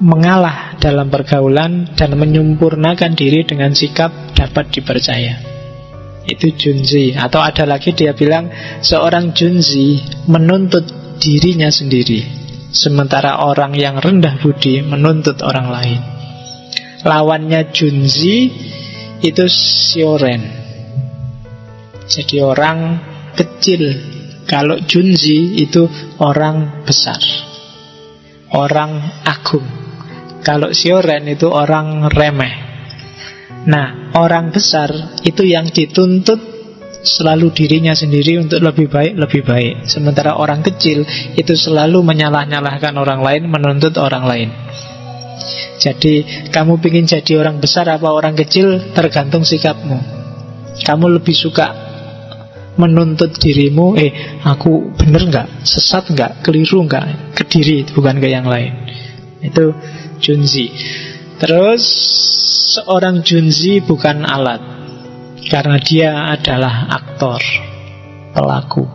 Mengalah dalam pergaulan dan menyempurnakan diri dengan sikap dapat dipercaya. Itu Junzi. Atau ada lagi dia bilang, seorang Junzi menuntut dirinya sendiri, sementara orang yang rendah budi menuntut orang lain. Lawannya Junzi itu Sioren. Jadi orang kecil. Kalau Junzi itu orang besar, orang agung. Kalau Sioren itu orang remeh. Nah, orang besar itu yang dituntut selalu dirinya sendiri untuk lebih baik. Sementara orang kecil itu selalu menyalah-nyalahkan orang lain, menuntut orang lain. Jadi, kamu ingin jadi orang besar apa orang kecil, tergantung sikapmu. Kamu lebih suka menuntut dirimu, aku bener nggak, sesat nggak, keliru nggak, ke diri, bukan ke yang lain. Itu Junzi. Terus seorang Junzi bukan alat, karena dia adalah aktor, pelaku.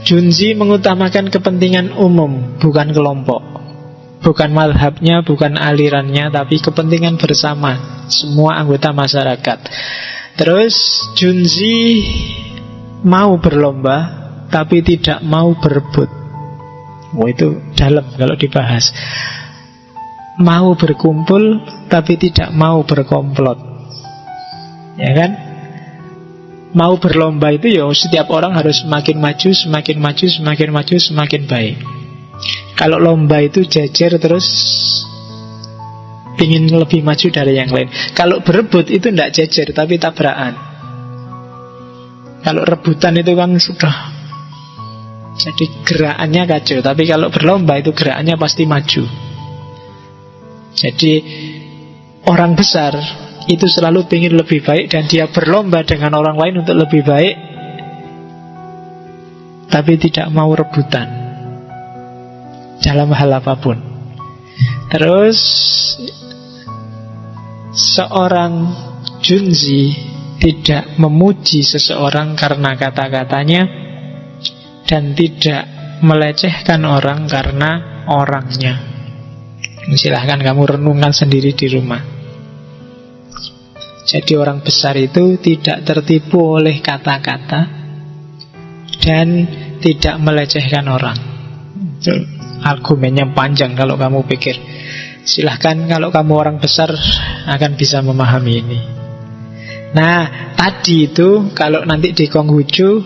Junzi mengutamakan kepentingan umum, bukan kelompok. Bukan madhabnya, bukan alirannya, tapi kepentingan bersama semua anggota masyarakat. Terus Junzi mau berlomba, tapi tidak mau berebut. Itu dalam kalau dibahas. Mau berkumpul tapi tidak mau berkomplot. Ya kan? Mau berlomba itu ya setiap orang harus semakin maju, semakin baik. Kalau lomba itu jejer terus ingin lebih maju dari yang lain. Kalau berebut itu tidak jejer tapi tabrakan. Kalau rebutan itu kan sudah jadi gerakannya kacau. Tapi kalau berlomba itu gerakannya pasti maju. Jadi orang besar itu selalu ingin lebih baik dan dia berlomba dengan orang lain untuk lebih baik, tapi tidak mau rebutan dalam hal apapun. Terus seorang Junzi tidak memuji seseorang karena kata-katanya dan tidak melecehkan orang karena orangnya. Silahkan kamu renungkan sendiri di rumah. Jadi orang besar itu tidak tertipu oleh kata-kata dan tidak melecehkan orang. Itu argumennya panjang kalau kamu pikir. Silahkan kalau kamu orang besar akan bisa memahami ini. Nah, tadi itu kalau nanti di Konghucu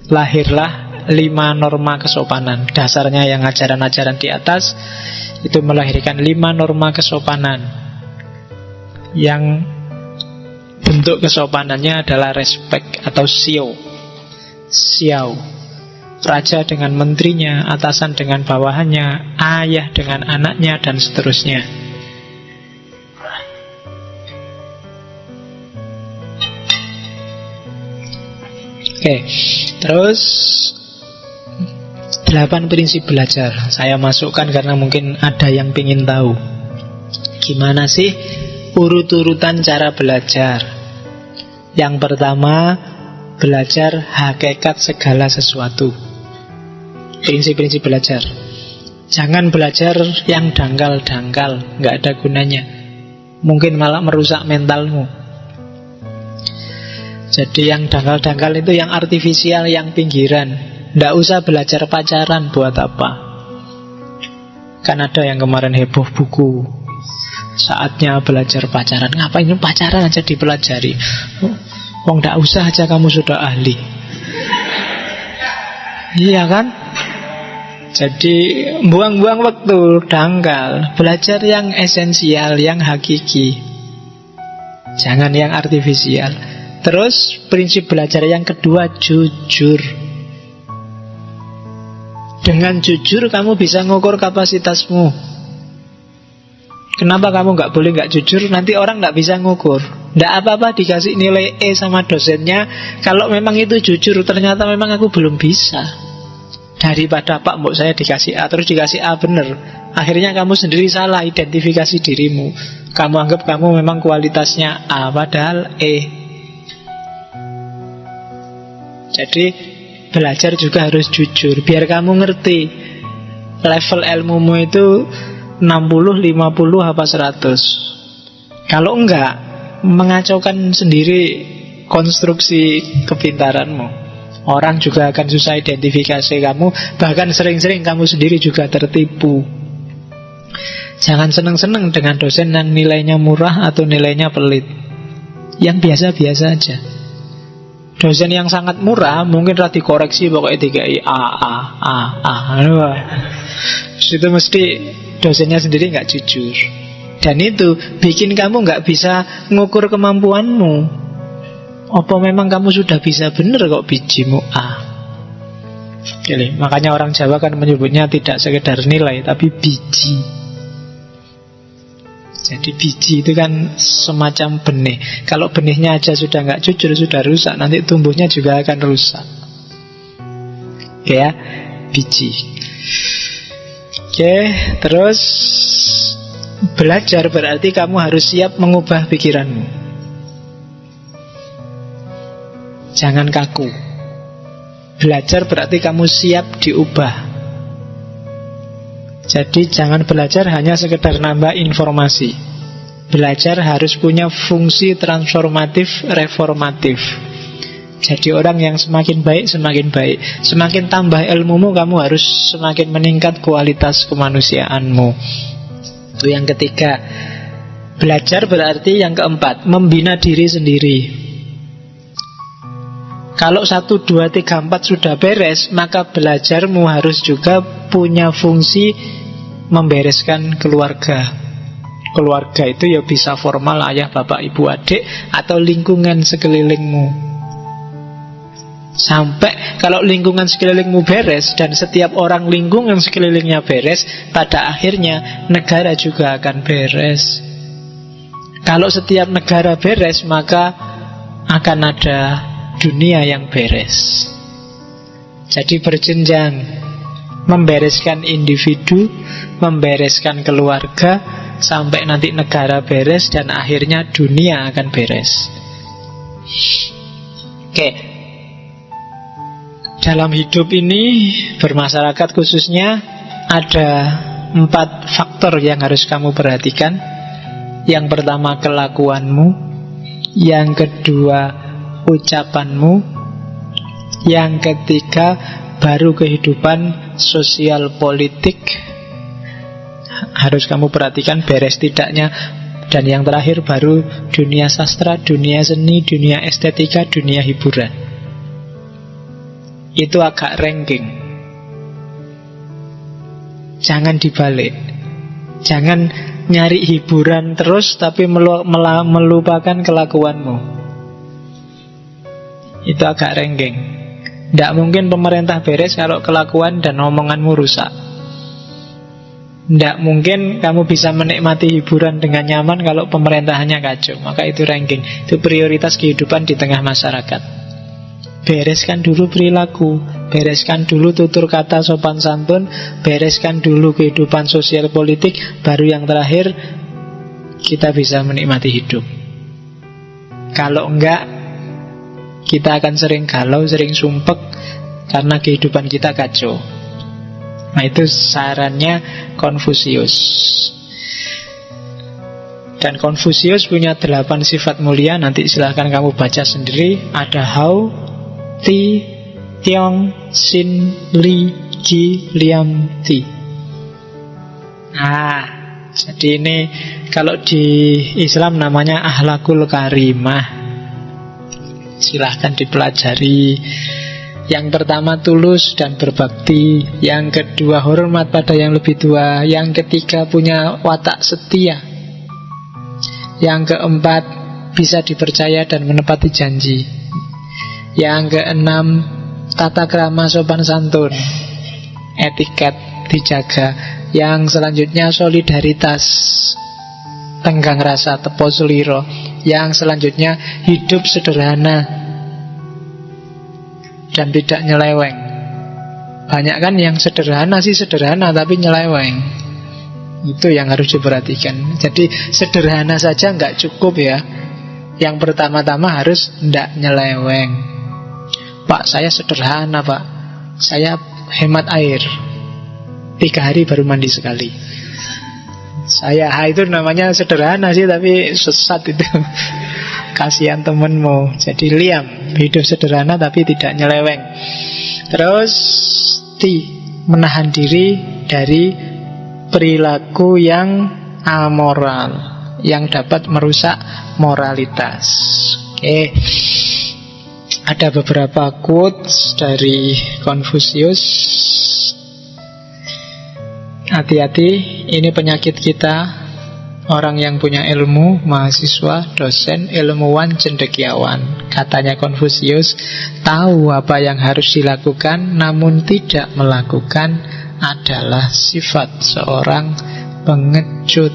lahirlah 5 norma kesopanan. Dasarnya yang ajaran-ajaran di atas itu melahirkan 5 norma kesopanan. Yang bentuk kesopanannya adalah respect atau xiao. Raja dengan menterinya, atasan dengan bawahannya, ayah dengan anaknya, dan seterusnya. Oke, terus 8 prinsip belajar saya masukkan karena mungkin ada yang ingin tahu gimana sih urut-urutan cara belajar. Yang pertama, belajar hakikat segala sesuatu. Prinsip-prinsip belajar. Jangan belajar yang dangkal-dangkal, nggak ada gunanya. Mungkin malah merusak mentalmu. Jadi yang dangkal-dangkal itu yang artifisial, yang pinggiran. Nggak usah belajar pacaran, buat apa? Kan ada yang kemarin heboh buku saatnya belajar pacaran. Ngapain pacaran aja dipelajari? Wong nggak usah aja kamu sudah ahli. Iya kan? Jadi buang-buang waktu, dangkal. Belajar yang esensial, yang hakiki, jangan yang artifisial. Terus prinsip belajar yang kedua, jujur. Dengan jujur kamu bisa ngukur kapasitasmu. Kenapa kamu nggak boleh nggak jujur? Nanti orang nggak bisa ngukur. Nggak apa-apa dikasih nilai E sama dosennya, kalau memang itu jujur, ternyata memang aku belum bisa. Daripada Pak Mbok saya dikasih A, terus dikasih A bener, akhirnya kamu sendiri salah identifikasi dirimu. Kamu anggap kamu memang kualitasnya A, padahal E. Jadi belajar juga harus jujur, biar kamu ngerti level ilmumu itu 60, 50, apa 100. Kalau enggak, mengacaukan sendiri konstruksi kepintaranmu. Orang juga akan susah identifikasi kamu. Bahkan sering-sering kamu sendiri juga tertipu. Jangan seneng-seneng dengan dosen yang nilainya murah atau nilainya pelit, yang biasa-biasa aja. Dosen yang sangat murah mungkin rada dikoreksi, pokoknya 3I A. Itu mesti dosennya sendiri nggak jujur. Dan itu bikin kamu nggak bisa ngukur kemampuanmu. Apa memang kamu sudah bisa bener kok bijimu A? Jadi, makanya orang Jawa kan menyebutnya tidak sekedar nilai, tapi biji. Jadi biji itu kan semacam benih. Kalau benihnya aja sudah nggak jujur, sudah rusak, nanti tumbuhnya juga akan rusak. Oke ya, biji. Oke, terus belajar berarti kamu harus siap mengubah pikiranmu. Jangan kaku. Belajar berarti kamu siap diubah. Jadi jangan belajar hanya sekedar nambah informasi. Belajar harus punya fungsi transformatif, reformatif. Jadi orang yang semakin baik, semakin baik. Semakin tambah ilmumu, kamu harus semakin meningkat kualitas kemanusiaanmu. Itu yang ketiga. Belajar berarti yang keempat, membina diri sendiri. Kalau 1, 2, 3, 4 sudah beres, maka belajarmu harus juga punya fungsi membereskan keluarga. Keluarga itu ya bisa formal, ayah, bapak, ibu, adik, atau lingkungan sekelilingmu. Sampai kalau lingkungan sekelilingmu beres dan setiap orang lingkungan sekelilingnya beres, pada akhirnya negara juga akan beres. Kalau setiap negara beres, maka akan ada dunia yang beres. Jadi berjenjang, membereskan individu, membereskan keluarga, sampai nanti negara beres dan akhirnya dunia akan beres. Oke. Dalam hidup ini, bermasyarakat khususnya, ada 4 faktor yang harus kamu perhatikan. Yang pertama, kelakuanmu. Yang kedua, ucapanmu. Yang ketiga, baru kehidupan sosial politik, harus kamu perhatikan beres tidaknya. Dan yang terakhir baru dunia sastra, dunia seni, dunia estetika, dunia hiburan. Itu agak ranking. Jangan dibalik. Jangan nyari hiburan terus tapi melupakan kelakuanmu. Itu agak ranking. Tidak mungkin pemerintah beres kalau kelakuan dan omonganmu rusak. Tidak mungkin kamu bisa menikmati hiburan dengan nyaman kalau pemerintahannya kacau. Maka itu ranking. Itu prioritas kehidupan di tengah masyarakat. Bereskan dulu perilaku, bereskan dulu tutur kata sopan santun, bereskan dulu kehidupan sosial politik, baru yang terakhir kita bisa menikmati hidup. Kalau enggak, kita akan sering galau, sering sumpek karena kehidupan kita kacau. Nah, itu sarannya Konfusius. Dan Konfusius punya 8 sifat mulia. Nanti silahkan kamu baca sendiri. Ada Hao, Ti, Tiong, Sin, Li, Ji, Liam, Ti. Nah, jadi ini kalau di Islam namanya Akhlakul Karimah. Silahkan dipelajari. Yang pertama tulus dan berbakti. Yang kedua hormat pada yang lebih tua. Yang ketiga punya watak setia. Yang keempat bisa dipercaya dan menepati janji. Yang keenam tata krama sopan santun, etiket dijaga. Yang selanjutnya solidaritas, tenggang rasa, tepo suliro. Yang selanjutnya hidup sederhana dan tidak nyeleweng. Banyak kan yang sederhana sih sederhana tapi nyeleweng. Itu yang harus diperhatikan. Jadi sederhana saja nggak cukup ya. Yang pertama-tama harus tidak nyeleweng. Pak, saya sederhana pak, saya hemat air, 3 hari baru mandi sekali. Saya itu namanya sederhana sih, tapi sesat itu. Kasihan temenmu. Jadi liam, hidup sederhana tapi tidak nyeleweng. Terus menahan diri dari perilaku yang amoral, yang dapat merusak moralitas. Oke. Ada beberapa quotes dari Confucius. Hati-hati, ini penyakit kita. Orang yang punya ilmu, mahasiswa, dosen, ilmuwan, cendekiawan. Katanya Confucius, tahu apa yang harus dilakukan namun tidak melakukan adalah sifat seorang pengecut.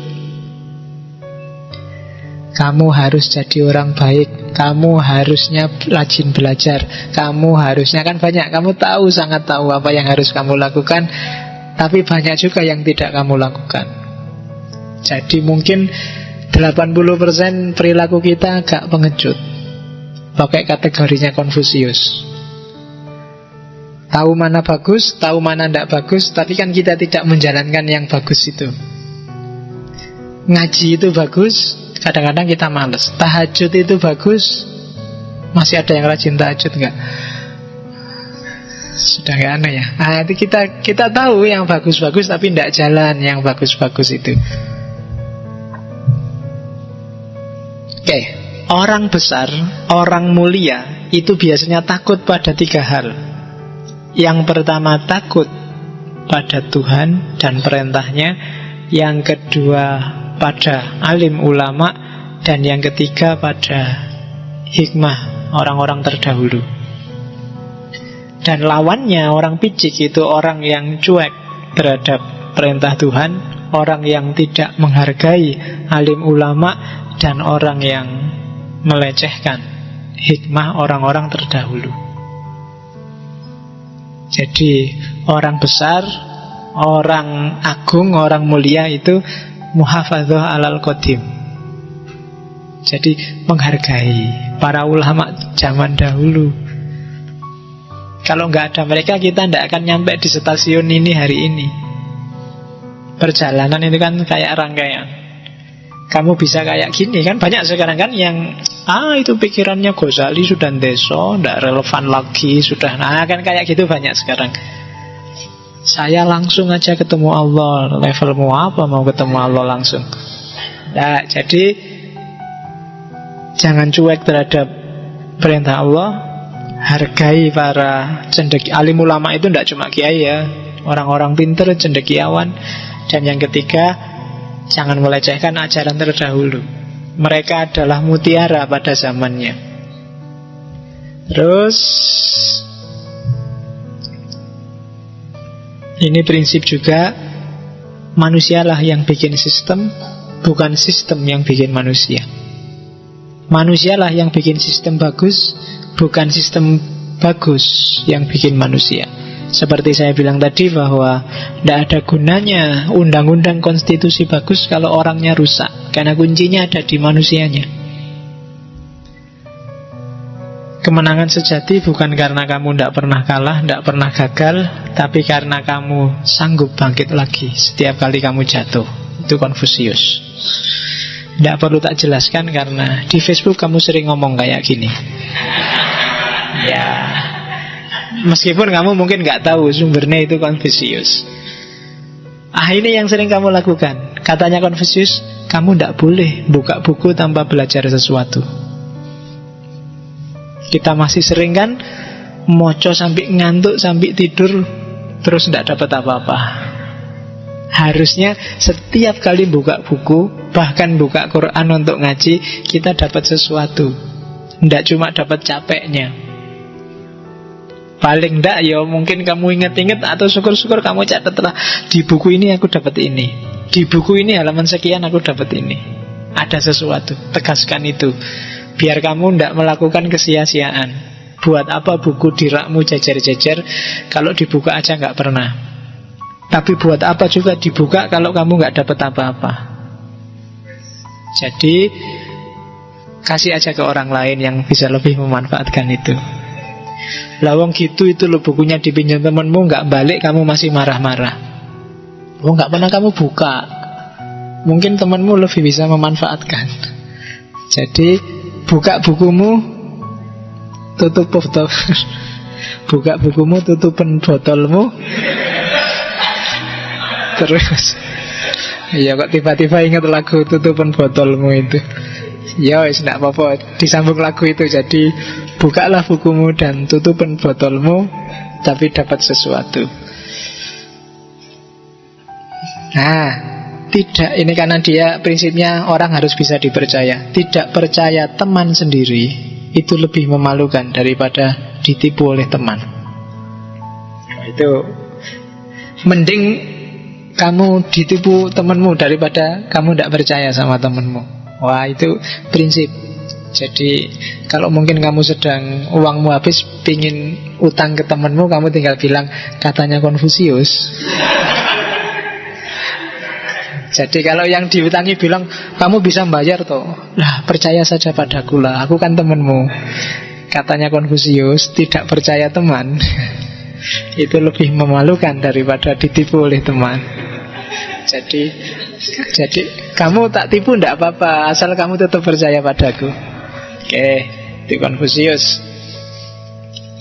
Kamu harus jadi orang baik. Kamu harusnya rajin belajar. Kamu harusnya, kan banyak, kamu tahu, sangat tahu apa yang harus kamu lakukan, tapi banyak juga yang tidak kamu lakukan. Jadi mungkin 80% perilaku kita agak pengecut. Pakai kategorinya Confucius. Tahu mana bagus, tahu mana tidak bagus, tapi kan kita tidak menjalankan yang bagus itu. Ngaji itu bagus, kadang-kadang kita malas. Tahajud itu bagus, masih ada yang rajin tahajud nggak? Sudah nggak aneh ya? Nah, itu kita tahu yang bagus-bagus tapi tidak jalan yang bagus-bagus itu. Oke, orang besar, orang mulia itu biasanya takut pada 3 hal. Yang pertama takut pada Tuhan dan perintahnya. Yang kedua pada alim ulama. Dan yang ketiga pada hikmah orang-orang terdahulu. Dan lawannya orang picik itu orang yang cuek terhadap perintah Tuhan, orang yang tidak menghargai alim ulama, dan orang yang melecehkan hikmah orang-orang terdahulu. Jadi orang besar, orang agung, orang mulia itu muhafadzah alal qadim. Jadi menghargai para ulama zaman dahulu. Kalau nggak ada mereka, kita tidak akan nyampe di stasiun ini hari ini. Perjalanan itu kan kayak rangkaian. Kamu bisa kayak gini kan, banyak sekarang kan yang itu pikirannya Ghazali sudah ndeso, tidak relevan lagi, sudah, nah kan kayak gitu banyak sekarang. Saya langsung aja ketemu Allah. Levelmu apa mau ketemu Allah langsung? Nah, jadi jangan cuek terhadap perintah Allah. Hargai para alim ulama itu tidak cuma kiai ya, orang-orang pintar, cendekiawan. Dan yang ketiga, jangan melecehkan ajaran terdahulu. Mereka adalah mutiara pada zamannya. Terus ini prinsip juga, manusialah yang bikin sistem, bukan sistem yang bikin manusia. Manusialah yang bikin sistem bagus, bukan sistem bagus yang bikin manusia. Seperti saya bilang tadi bahwa tidak ada gunanya undang-undang konstitusi bagus kalau orangnya rusak, karena kuncinya ada di manusianya. Kemenangan sejati bukan karena kamu tidak pernah kalah, tidak pernah gagal, tapi karena kamu sanggup bangkit lagi setiap kali kamu jatuh. Itu Confucius. Tidak perlu tak jelaskan karena di Facebook kamu sering ngomong kayak gini. Ya, meskipun kamu mungkin nggak tahu sumbernya itu Confucius. Ini yang sering kamu lakukan. Katanya Confucius, kamu tidak boleh buka buku tanpa belajar sesuatu. Kita masih sering kan moco sampai ngantuk, sampai tidur, terus tidak dapat apa-apa. Harusnya setiap kali buka buku, bahkan buka Quran untuk ngaji, kita dapat sesuatu. Tidak cuma dapat capeknya. Paling tidak ya mungkin kamu ingat-ingat, atau syukur-syukur kamu catatlah, di buku ini aku dapat ini, di buku ini halaman sekian aku dapat ini. Ada sesuatu, tegaskan itu, biar kamu tidak melakukan kesia-siaan. Buat apa buku di rakmu jajar-jajar kalau dibuka aja nggak pernah. Tapi buat apa juga dibuka kalau kamu nggak dapat apa-apa. Jadi kasih aja ke orang lain yang bisa lebih memanfaatkan itu. Lawang gitu itu lo bukunya dipinjam temanmu, nggak balik kamu masih marah-marah. Oh nggak pernah kamu buka. Mungkin temanmu lebih bisa memanfaatkan. Jadi buka bukumu, tutup botol. Buka bukumu, tutupin botolmu. Terus ya kok tiba-tiba ingat lagu tutupin botolmu itu. Ya wis ndak apa-apa, disambung lagu itu. Jadi bukalah bukumu dan tutupin botolmu, tapi dapat sesuatu. Nah, tidak, ini karena dia prinsipnya orang harus bisa dipercaya. Tidak percaya teman sendiri itu lebih memalukan daripada ditipu oleh teman. Itu mending kamu ditipu temanmu daripada kamu tidak percaya sama temanmu. Wah, itu prinsip. Jadi kalau mungkin kamu sedang uangmu habis, pingin utang ke temanmu, kamu tinggal bilang katanya Konfusius. Jadi kalau yang diutangi bilang kamu bisa bayar toh, lah percaya saja padaku lah, aku kan temanmu. Katanya Konfusius, tidak percaya teman itu lebih memalukan daripada ditipu oleh teman. Jadi kamu tak tipu ndak apa-apa, asal kamu tetap percaya padaku. Oke, itu Konfusius.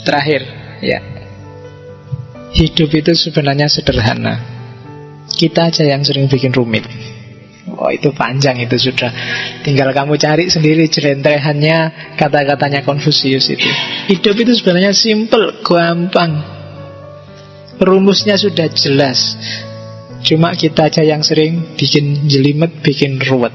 Terakhir, ya, hidup itu sebenarnya sederhana. Kita aja yang sering bikin rumit. Oh itu panjang, itu sudah. Tinggal kamu cari sendiri jelentrehannya kata-katanya Konfusius itu. Hidup itu sebenarnya simple, gampang. Rumusnya sudah jelas. Cuma kita aja yang sering bikin jelimet, bikin ruwet.